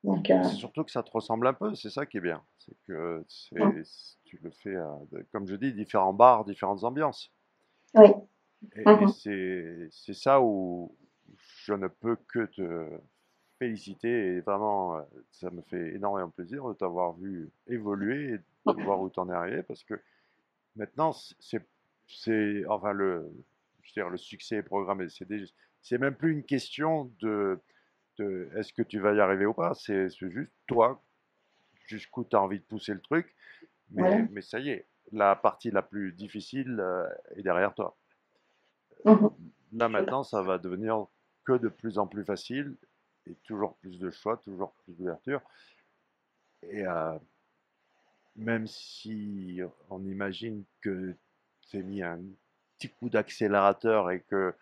Donc, c'est surtout que ça te ressemble un peu, c'est ça qui est bien. C'est que tu le fais à, comme je dis, différents bars, différentes ambiances. oui. Et Mhm. c'est ça où je ne peux que te féliciter et vraiment, ça me fait énormément plaisir de t'avoir vu évoluer et de voir où tu en es arrivé parce que maintenant, enfin, je veux dire, le succès est programmé. C'est même plus une question de est-ce que tu vas y arriver ou pas. C'est juste toi, jusqu'où tu as envie de pousser le truc. Voilà. Mais ça y est, la partie la plus difficile est derrière toi. Mhm. Là maintenant, ça va devenir que de plus en plus facile et toujours plus de choix, toujours plus d'ouverture. Et même si on imagine que tu mis un petit coup d'accélérateur et que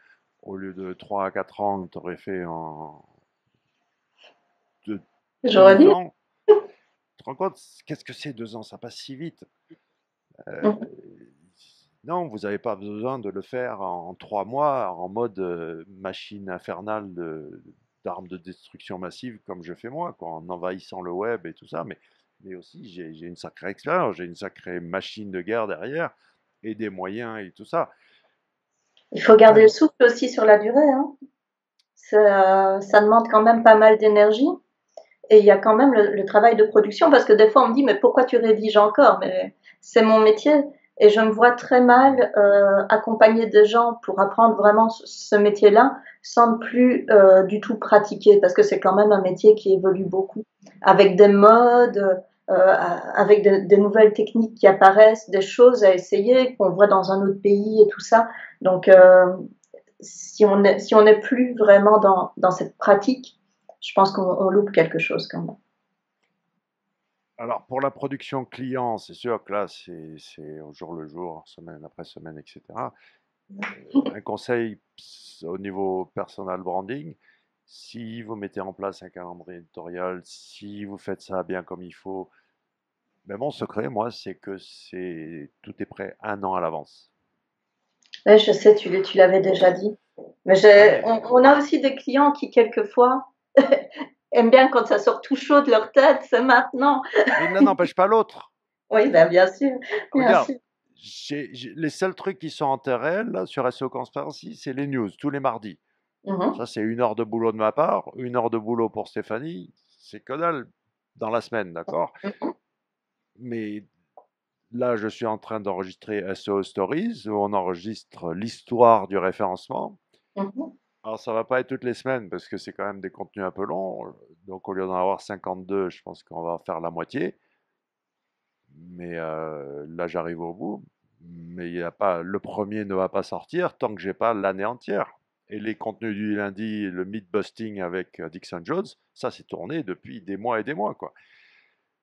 au lieu de 3 à 4 ans, tu aurais fait en de J'aurais 2 dit. ans, tu te rends compte, qu'est-ce que c'est 2 ans? Ça passe si vite. Euh, Mhm. non, vous n'avez pas besoin de le faire en 3 mois en mode machine infernale d'armes de destruction massive comme je fais moi, quoi, en envahissant le web et tout ça. Mais aussi, j'ai une sacrée expérience, j'ai une sacrée machine de guerre derrière et des moyens et tout ça. Il faut garder le Après, souffle aussi sur la durée, hein. Ça demande quand même pas mal d'énergie. Et il y a quand même le travail de production, parce que des fois on me dit, mais pourquoi tu rédiges encore? Mais c'est mon métier. Et je me vois très mal accompagner des gens pour apprendre vraiment ce métier-là sans ne plus du tout pratiquer, parce que c'est quand même un métier qui évolue beaucoup, avec des modes. avec des nouvelles techniques qui apparaissent, des choses à essayer qu'on voit dans un autre pays et tout ça. Donc, si on n'est plus vraiment dans cette pratique, je pense qu'on loupe quelque chose quand même. Alors, pour la production client, c'est sûr que là, c'est au jour le jour, semaine après semaine, etc. Un conseil au niveau personal branding, si vous mettez en place un calendrier éditorial, si vous faites ça bien comme il faut, mais mon secret, moi, c'est que tout est prêt un an à l'avance. Ouais, je sais, tu l'avais déjà dit. Mais Ah, mais, on a aussi des clients qui, quelquefois, aiment bien quand ça sort tout chaud de leur tête, c'est maintenant. mais l'un n'empêche pas l'autre. Oui, ben, bien sûr, bien Regarde, sûr. les seuls trucs qui sont en TRL là, sur SEO Conspiracy, c'est les news tous les mardis. Mhm. Ça, c'est 1 heure de boulot de ma part, 1 heure de boulot pour Stéphanie. C'est que dalle dans la semaine, d'accord? Mhm. Mais là, je suis en train d'enregistrer SEO Stories où on enregistre l'histoire du référencement. Mhm. Alors, ça va pas être toutes les semaines parce que c'est quand même des contenus un peu longs. Donc, au lieu d'en avoir 52, je pense qu'on va faire la moitié. Mais là, j'arrive au bout. Mais il y a pas, le premier ne va pas sortir tant que j'ai pas l'année entière. Et les contenus du lundi, le myth-busting avec Dixon Jones, ça c'est tourné depuis des mois et des mois, quoi.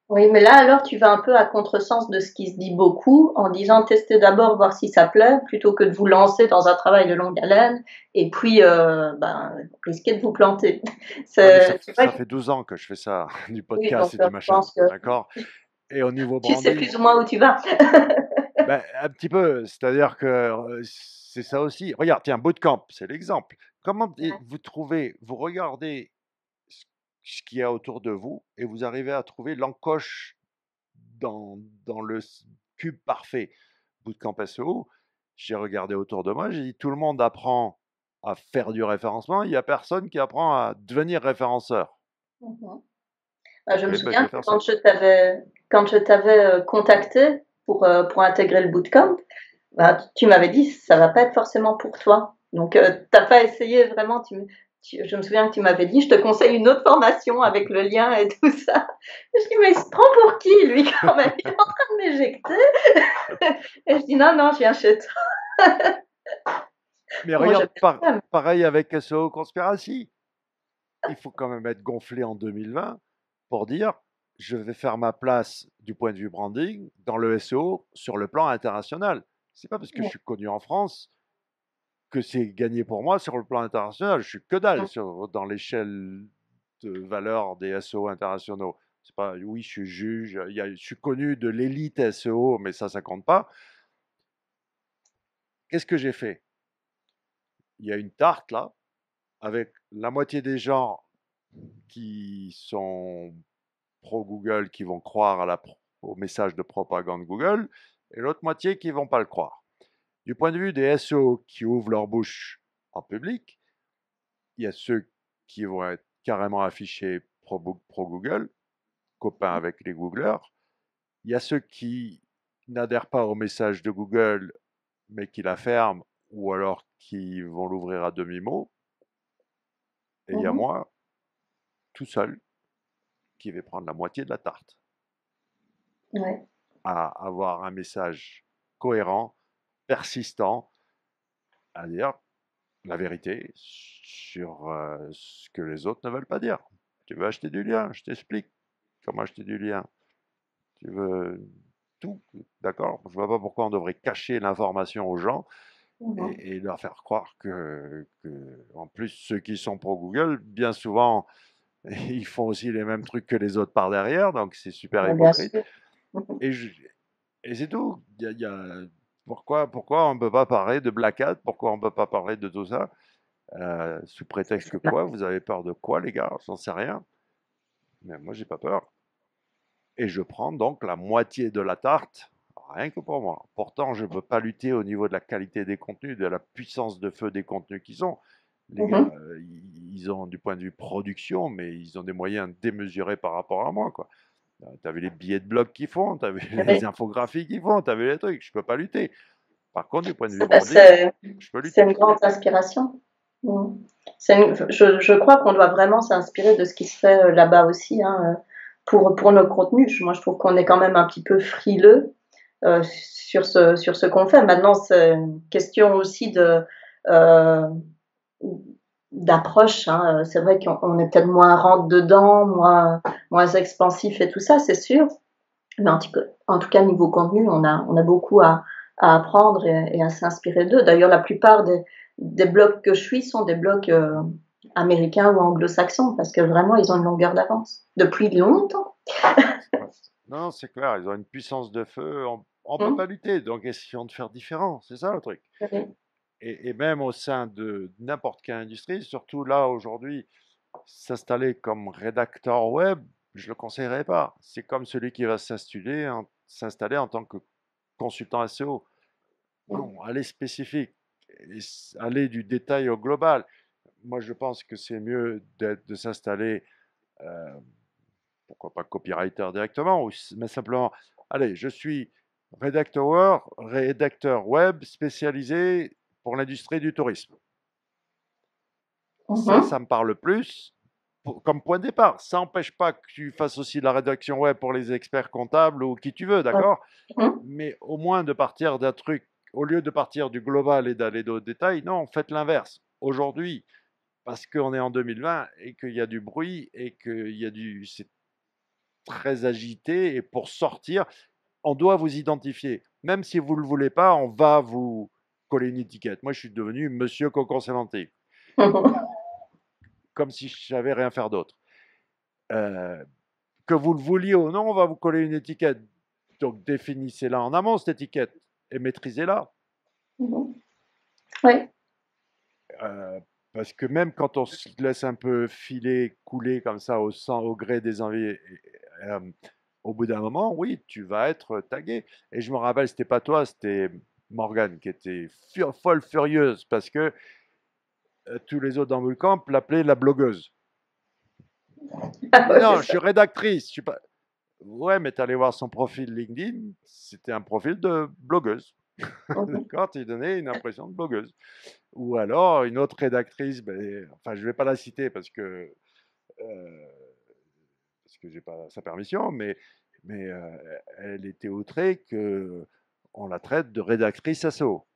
Oui, mais là, alors, tu vas un peu à contresens de ce qui se dit beaucoup en disant testez d'abord, voir si ça plaît, plutôt que de vous lancer dans un travail de longue haleine et puis, ben, risquer de vous planter. Ouais, mais ça, C'est vrai ça que, fait 12 ans que je fais ça, du oui, donc, podcast et du je machin, pense que d'accord? Et au niveau tu sais branding, plus ou moins où tu vas. ben, un petit peu, c'est-à-dire que c'est ça aussi. Regarde, tiens, Bootcamp, c'est l'exemple. Comment vous trouvez, vous regardez ce ce qu'il y a autour de vous et vous arrivez à trouver l'encoche dans le cube parfait. Bootcamp SEO, j'ai regardé autour de moi, j'ai dit tout le monde apprend à faire du référencement, il n'y a personne qui apprend à devenir référenceur. Mhm. Bah, je Ok, me ben je souviens vais que faire ça. quand je t'avais contacté pour intégrer le bootcamp, bah, tu m'avais dit ça va pas être forcément pour toi. Donc, t'as pas essayé vraiment. Je me souviens que tu m'avais dit je te conseille une autre formation avec le lien et tout ça. Je dis mais il se prend pour qui lui quand même? Il est en train de m'éjecter. Et je dis non non, je viens chez toi. Mais Moi regarde, j'aime bien ça. pareil avec SEO Conspiracy. Il faut quand même être gonflé en 2020 pour dire je vais faire ma place du point de vue branding dans le SEO sur le plan international. C'est pas parce que je suis connu en France que c'est gagné pour moi sur le plan international. Je suis que dalle dans l'échelle de valeur des SEO internationaux. C'est pas, oui, je suis juge, je suis connu de l'élite SEO, mais ça compte pas. Qu'est-ce que j'ai fait? Il y a une tarte là, avec la moitié des gens qui sont pro Google, qui vont croire au message de propagande Google, et l'autre moitié qui vont pas le croire. Du point de vue des SEO qui ouvrent leur bouche en public, il y a ceux qui vont être carrément affichés pro Google, copains avec les Googleurs. Il y a ceux qui n'adhèrent pas au message de Google, mais qui la ferment, ou alors qui vont l'ouvrir à demi-mot. Et il y a Mhm. moi, tout seul, qui vais prendre la moitié de la tarte, Ouais. à avoir un message cohérent, persistant, à dire la vérité sur ce que les autres ne veulent pas dire. Tu veux acheter du lien, je t'explique comment acheter du lien. Tu veux tout, d'accord? Je ne vois pas pourquoi on devrait cacher l'information aux gens Mhm. et leur faire croire en plus, ceux qui sont pro Google, bien souvent, ils font aussi les mêmes trucs que les autres par derrière, donc c'est super Ouais, bien hypocrite. sûr. Mhm. Et, et c'est tout. Pourquoi on ne peut pas parler de Black Hat? Pourquoi on ne peut pas parler de tout ça? Sous prétexte que quoi? Vous avez peur de quoi, les gars? J'en sais rien. Mais moi, j'ai pas peur. Et je prends donc la moitié de la tarte, rien que pour moi. Pourtant, je ne peux pas lutter au niveau de la qualité des contenus, de la puissance de feu des contenus qu'ils ont. Les gars, Mhm. ils ont du point de vue production, mais ils ont des moyens démesurés par rapport à moi, quoi. Tu as vu les billets de blog qu'ils font, tu as vu les Ouais. infographies qu'ils font, tu as vu les trucs, je ne peux pas lutter. Par contre, du point de vue C'est branding, c'est- je peux c'est lutter. une grande inspiration. Je crois qu'on doit vraiment s'inspirer de ce qui se fait là-bas aussi, hein, pour nos contenus. Moi, je trouve qu'on est quand même un petit peu frileux sur ce qu'on fait. Maintenant, c'est une question aussi euh, d'approche. Hein. C'est vrai qu'on est peut-être moins rentre dedans, moins expansif et tout ça, c'est sûr. Mais en tout cas, niveau contenu, on a beaucoup à apprendre et à s'inspirer d'eux. D'ailleurs, la plupart des blogs que je suis sont des blogs américains ou anglo-saxons parce que vraiment, ils ont une longueur d'avance depuis longtemps. Ouais. Non, c'est clair, ils ont une puissance de feu, on peut Mmh. pas lutter, donc essayons de faire différent, c'est ça le truc. Oui. Et même au sein de n'importe quelle industrie, surtout là aujourd'hui, s'installer comme rédacteur web, je le conseillerais pas. C'est comme celui qui va s'installer en tant que consultant SEO. Non, aller spécifique, aller du détail au global. Moi, je pense que c'est mieux de s'installer, euh, pourquoi pas copywriter directement, mais simplement, allez, je suis rédacteur web spécialisé pour l'industrie du tourisme. Ça Mhm. me parle plus comme point de départ. Ça n'empêche pas que tu fasses aussi de la rédaction web pour les experts comptables ou qui tu veux, Ouais. d'accord? Mhm. Mais au moins de partir d'un truc, au lieu de partir du global et d'aller dans le détail, non, faites l'inverse. Aujourd'hui, parce qu'on est en 2020 et qu'il y a du bruit et qu'il y a c'est très agité et pour sortir, on doit vous identifier. Même si vous ne le voulez pas, on va vous coller une étiquette. Moi, je suis devenu Monsieur Cocon Sémantique, comme si je savais rien faire d'autre. Euh, que vous le vouliez ou non, on va vous coller une étiquette. Donc définissez-la en amont, cette étiquette, et maîtrisez-la. Mhm. Oui. Euh, parce que même quand on se laisse un peu filer, couler comme ça au gré des envies, euh, au bout d'un moment, oui, tu vas être tagué. Et je me rappelle, c'était pas toi, c'était Morgane qui était folle furieuse parce que tous les autres dans le camp l'appelaient la blogueuse. Ah Mais ouais, c'est non, je ça. suis rédactrice. Je suis pas... Ouais, mais tu allais voir son profil LinkedIn, c'était un profil de blogueuse. Mhm. D'accord, tu donnais une impression de blogueuse. Ou alors une autre rédactrice, ben, enfin je ne vais pas la citer euh, parce que j'ai pas sa permission, mais elle était outrée que on la traite de rédactrice SEO.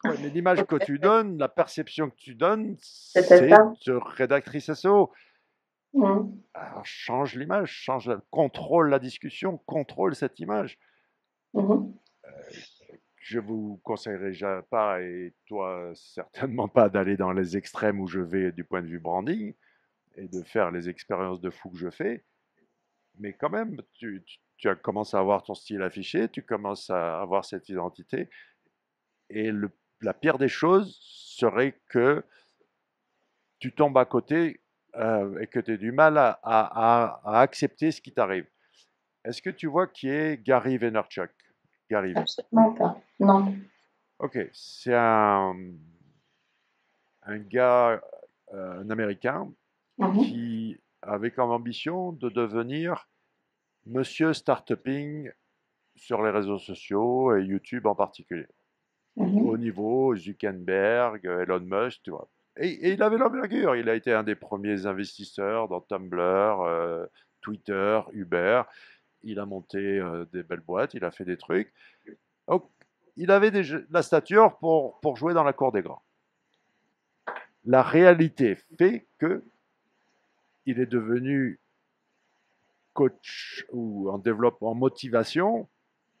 Ouais, mais l'image que Ok, tu donnes, la perception que tu donnes, c'était c'est ça. de rédactrice SEO. Mhm. Alors change l'image, contrôle la discussion, contrôle cette image. Mhm. Je vous conseillerais pas, et toi certainement pas, d'aller dans les extrêmes où je vais du point de vue branding et de faire les expériences de fou que je fais. Mais quand même, tu commences à avoir ton style affiché, tu commences à avoir cette identité. Et la pire des choses serait que tu tombes à côté et que tu aies du mal à accepter ce qui t'arrive. Est-ce que tu vois qui est Gary Vaynerchuk? Gary V. Absolument pas. Non. Ok, c'est un gars, un Américain, Mhm. qui avait comme ambition de devenir Monsieur Startupping sur les réseaux sociaux et YouTube en particulier. Au Mhm. niveau Zuckerberg, Elon Musk, tu vois. Et il avait l'envergure. Il a été un des premiers investisseurs dans Tumblr, Twitter, Uber. Il a monté des belles boîtes, il a fait des trucs. Donc, il avait la stature pour jouer dans la cour des grands. La réalité fait que il est devenu coach ou en développement, en motivation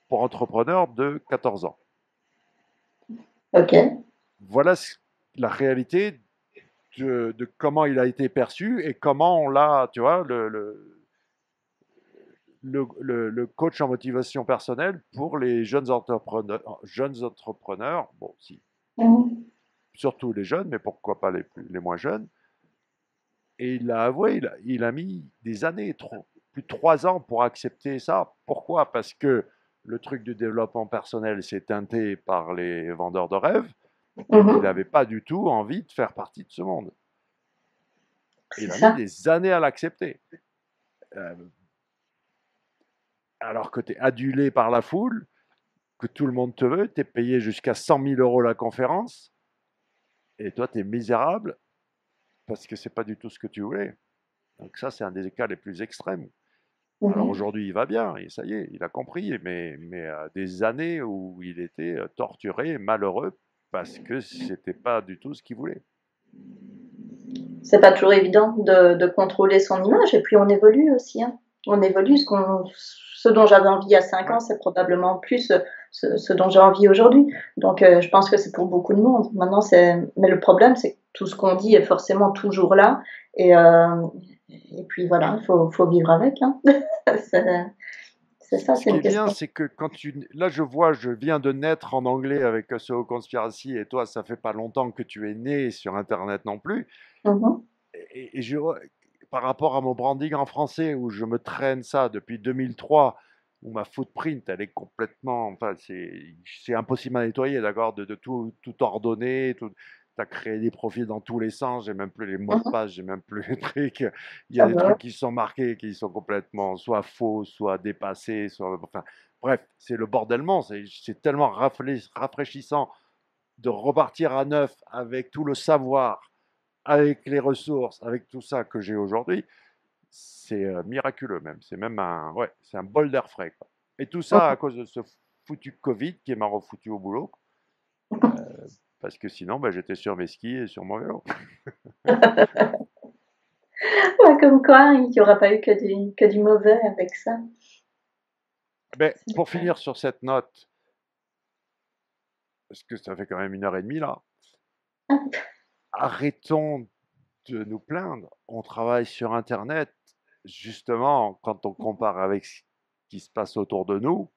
pour entrepreneurs de 14 ans. Ok. Voilà la réalité de comment il a été perçu et comment on l'a, tu vois, le coach en motivation personnelle pour les jeunes entrepreneurs, bon, si, Mhm. surtout les jeunes, mais pourquoi pas les moins jeunes. Et il l'a avoué, il a mis des années, plus de 3 ans pour accepter ça. Pourquoi? Parce que le truc du développement personnel s'est teinté par les vendeurs de rêves et qu'il Mhm. n'avait pas du tout envie de faire partie de ce monde. Et C'est il a mis ça. des années à l'accepter. Euh, alors que tu es adulé par la foule, que tout le monde te veut, tu es payé jusqu'à 100 000 euros la conférence, et toi tu es misérable parce que c'est pas du tout ce que tu voulais. Donc ça, c'est un des cas les plus extrêmes. Alors Mhm. aujourd'hui, il va bien, et ça y est, il a compris, mais des années où il était torturé, malheureux, parce que c'était pas du tout ce qu'il voulait. C'est pas toujours évident de contrôler son image, et puis on évolue aussi, hein. On évolue, ce dont j'avais envie il y a 5 ans, Ouais. c'est probablement plus ce dont j'ai envie aujourd'hui. Donc je pense que c'est pour beaucoup de monde. Maintenant, mais le problème, c'est que tout ce qu'on dit est forcément toujours là, et, euh, et puis voilà, faut vivre avec, hein. C'est c'est ça, Ce c'est qui une est bien, question. c'est que quand tu... Là, je vois, je viens de naître en anglais avec SEO Conspiracy, et toi, ça fait pas longtemps que tu es né sur Internet non plus. Mhm. Et je vois, par rapport à mon branding en français, où je me traîne ça depuis 2003, où ma footprint, elle est complètement... Enfin, c'est impossible à nettoyer, d'accord, de tout ordonner, tout... Tu as créé des profils dans tous les sens, j'ai même plus les mots de Mhm. passe, j'ai même plus les trucs. Il y a Ah des bah trucs qui sont marqués, qui sont complètement soit faux, soit dépassés, soit... Enfin, bref, c'est le bordellement, c'est tellement rafraîchissant de repartir à neuf avec tout le savoir, avec les ressources, avec tout ça que j'ai aujourd'hui. C'est miraculeux même. C'est même un, ouais, c'est un bol d'air frais, quoi. Et tout ça à ouais. cause de ce foutu Covid qui m'a refoutu au boulot. Parce que sinon, ben, j'étais sur mes skis et sur mon vélo. Ouais, comme quoi, il n'y aura pas eu que du mauvais avec ça. Mais pour finir sur cette note, parce que ça fait quand même 1 heure et demie là, arrêtons de nous plaindre. On travaille sur Internet, justement, quand on compare avec ce qui se passe autour de nous.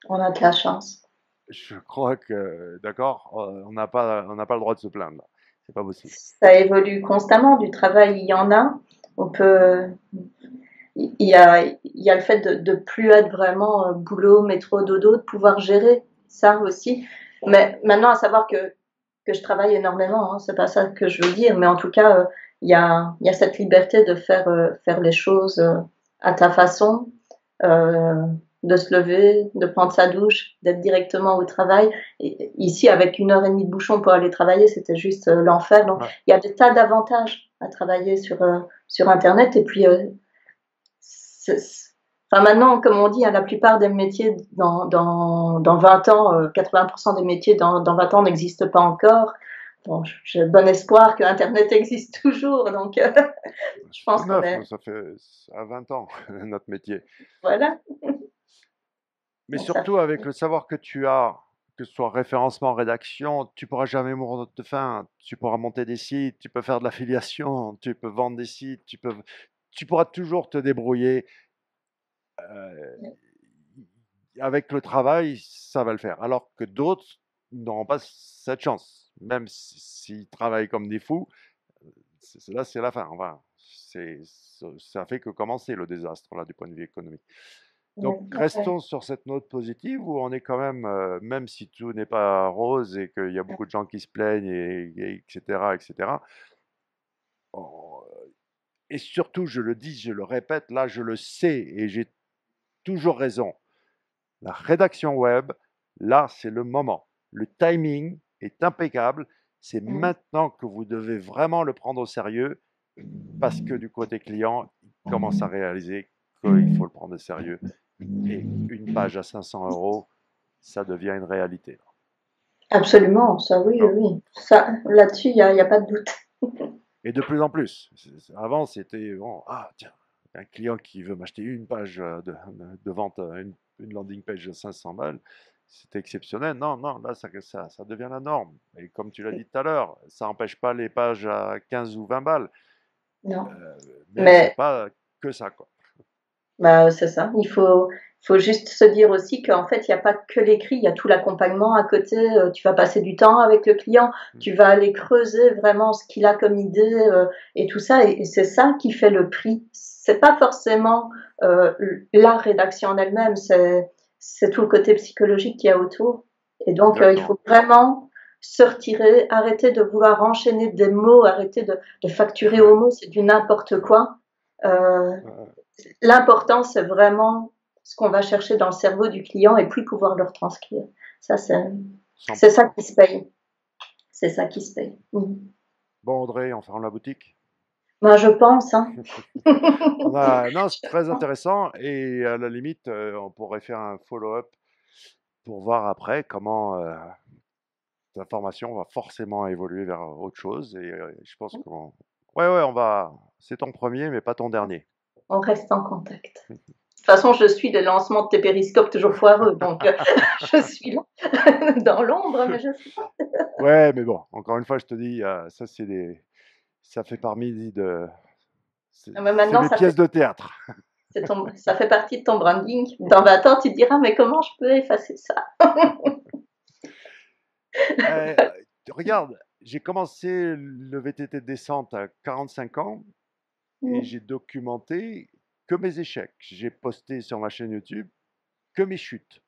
On a de la chance. Je crois que, d'accord, on n'a pas le droit de se plaindre. C'est pas possible. Ça évolue constamment. Du travail, il y en a. On peut, il y a le fait de plus être vraiment boulot, métro, dodo, de pouvoir gérer ça aussi. Mais maintenant, à savoir que je travaille énormément, hein, c'est pas ça que je veux dire, mais en tout cas, il y a cette liberté de faire les choses à ta façon, euh, de se lever, de prendre sa douche, d'être directement au travail. Et ici, avec 1 heure et demie de bouchon pour aller travailler, c'était juste l'enfer. Donc, Ouais. il y a des tas d'avantages à travailler sur Internet. Et puis, enfin, maintenant, comme on dit, hein, la plupart des métiers dans 20 ans, 80% des métiers dans 20 ans n'existent pas encore. Bon, j'ai bon espoir que Internet existe toujours, donc je C'est pense qu'on neuf, est, nous, ça fait à 20 ans, notre métier. voilà, Mais donc ça surtout avec fait. le savoir que tu as, que ce soit référencement, rédaction, tu pourras jamais mourir de faim. Tu pourras monter des sites, tu peux faire de l'affiliation, tu peux vendre des sites, tu pourras toujours te débrouiller. euh, Avec le travail, ça va le faire. Alors que d'autres n'auront pas cette chance. Même s'ils travaillent comme des fous, là, c'est la fin. Enfin, ça fait que commencer le désastre, là, du point de vue économique. Donc, Ouais. restons sur cette note positive où on est quand même, même si tout n'est pas rose et qu'il y a beaucoup de gens qui se plaignent, etc., etc. on- Et surtout, je le dis, je le répète, là, je le sais et j'ai toujours raison. La rédaction web, là, c'est le moment. Le timing est impeccable. C'est Mm. maintenant que vous devez vraiment le prendre au sérieux parce que du côté client, il commence à réaliser qu'il faut le prendre au sérieux. Et une page à 500 euros, ça devient une réalité. Absolument, ça oui, D'accord. oui. Ça, là-dessus, y a pas de doute. Et de plus en plus. Avant, c'était bon, ah tiens, un client qui veut m'acheter une page de vente, une landing page de 500 balles, c'était exceptionnel. Non, non, là, ça devient la norme. Et comme tu l'as dit tout à l'heure, ça n'empêche pas les pages à 15 ou 20 balles, Non. euh, mais c'est Mais pas que ça, quoi. bah, c'est ça. Faut juste se dire aussi qu'en fait, il n'y a pas que l'écrit, il y a tout l'accompagnement à côté. Tu vas passer du temps avec le client, Mm. tu vas aller creuser vraiment ce qu'il a comme idée et tout ça. Et c'est ça qui fait le prix. C'est pas forcément euh, la rédaction en elle-même, c'est tout le côté psychologique qu'il y a autour. Et donc, il Exactement. faut vraiment se retirer, arrêter de vouloir enchaîner des mots, arrêter de facturer Ouais. au mot, c'est du n'importe quoi. Euh, Ouais. L'important, c'est vraiment ce qu'on va chercher dans le cerveau du client et puis pouvoir le retranscrire. Ça, c'est ça 100%. qui se paye. C'est ça qui se paye. Mhm. Bon, Audrey, on ferme la boutique. Ben, je pense, hein. Non, c'est très intéressant et à la limite, on pourrait faire un follow-up pour voir après comment ta formation va forcément évoluer vers autre chose. Et je pense qu'on... Ouais, ouais, on va... C'est ton premier, mais pas ton dernier. On reste en contact. De toute façon, je suis le lancement de tes périscopes toujours foireux, donc je suis là, dans l'ombre, mais je suis là. Ouais, mais bon, encore une fois, je te dis, ça, c'est des... Ça fait parmi de... Mais C'est maintenant, mes pièces de théâtre. ça fait partie de ton branding. Dans 20 ans, tu te diras, mais comment je peux effacer ça? Euh, Regarde, j'ai commencé le VTT de descente à 45 ans et j'ai documenté que mes échecs. J'ai posté sur ma chaîne YouTube que mes chutes.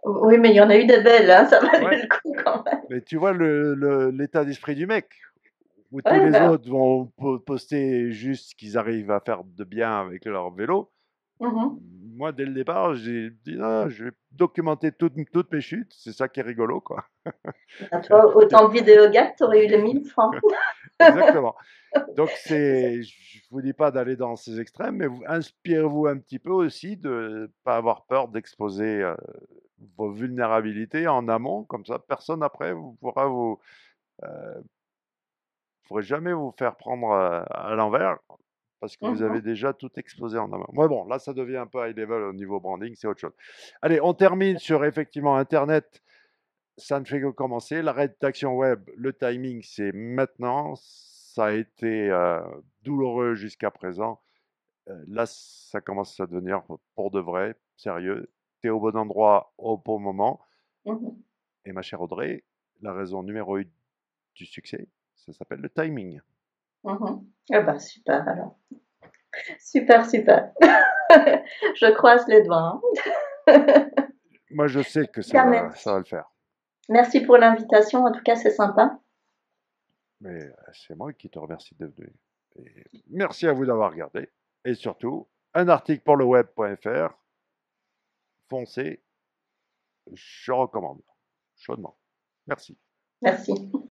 Oui, mais il y en a eu des belles, hein, ça valait Ouais. le coup quand même. Mais tu vois l'état d'esprit du mec, où tous Ouais, les ben, autres vont poster juste ce qu'ils arrivent à faire de bien avec leur vélo. Moi, dès le départ, j'ai dit, non, je vais documenter toutes mes chutes. C'est ça qui est rigolo, quoi. ben, toi, autant de vidéos gag, t'aurais eu les 1000 francs. Exactement. Donc, je vous dis pas d'aller dans ces extrêmes, mais inspirez-vous un petit peu aussi de ne pas avoir peur d'exposer vos vulnérabilités en amont. Comme ça, personne après pourrez jamais vous faire prendre à l'envers parce que vous avez déjà tout exposé en amont. Ouais, bon, là, ça devient un peu high level au niveau branding, c'est autre chose. Allez, on termine sur effectivement Internet. Ça ne fait que commencer. La rédaction web, le timing, c'est maintenant. Ça a été douloureux jusqu'à présent. Là, ça commence à devenir pour de vrai, sérieux. Tu es au bon endroit au bon moment. Et ma chère Audrey, la raison numéro 1 du succès, ça s'appelle le timing. Eh ben, super alors. Super, super. Je croise les doigts, hein. Moi, je sais que Bien, ça va merci. le faire. Merci pour l'invitation, en tout cas, c'est sympa. Mais c'est moi qui te remercie de venir. Et merci à vous d'avoir regardé. Et surtout, un article pour le web.fr. Foncez, je recommande chaudement. Merci. Merci.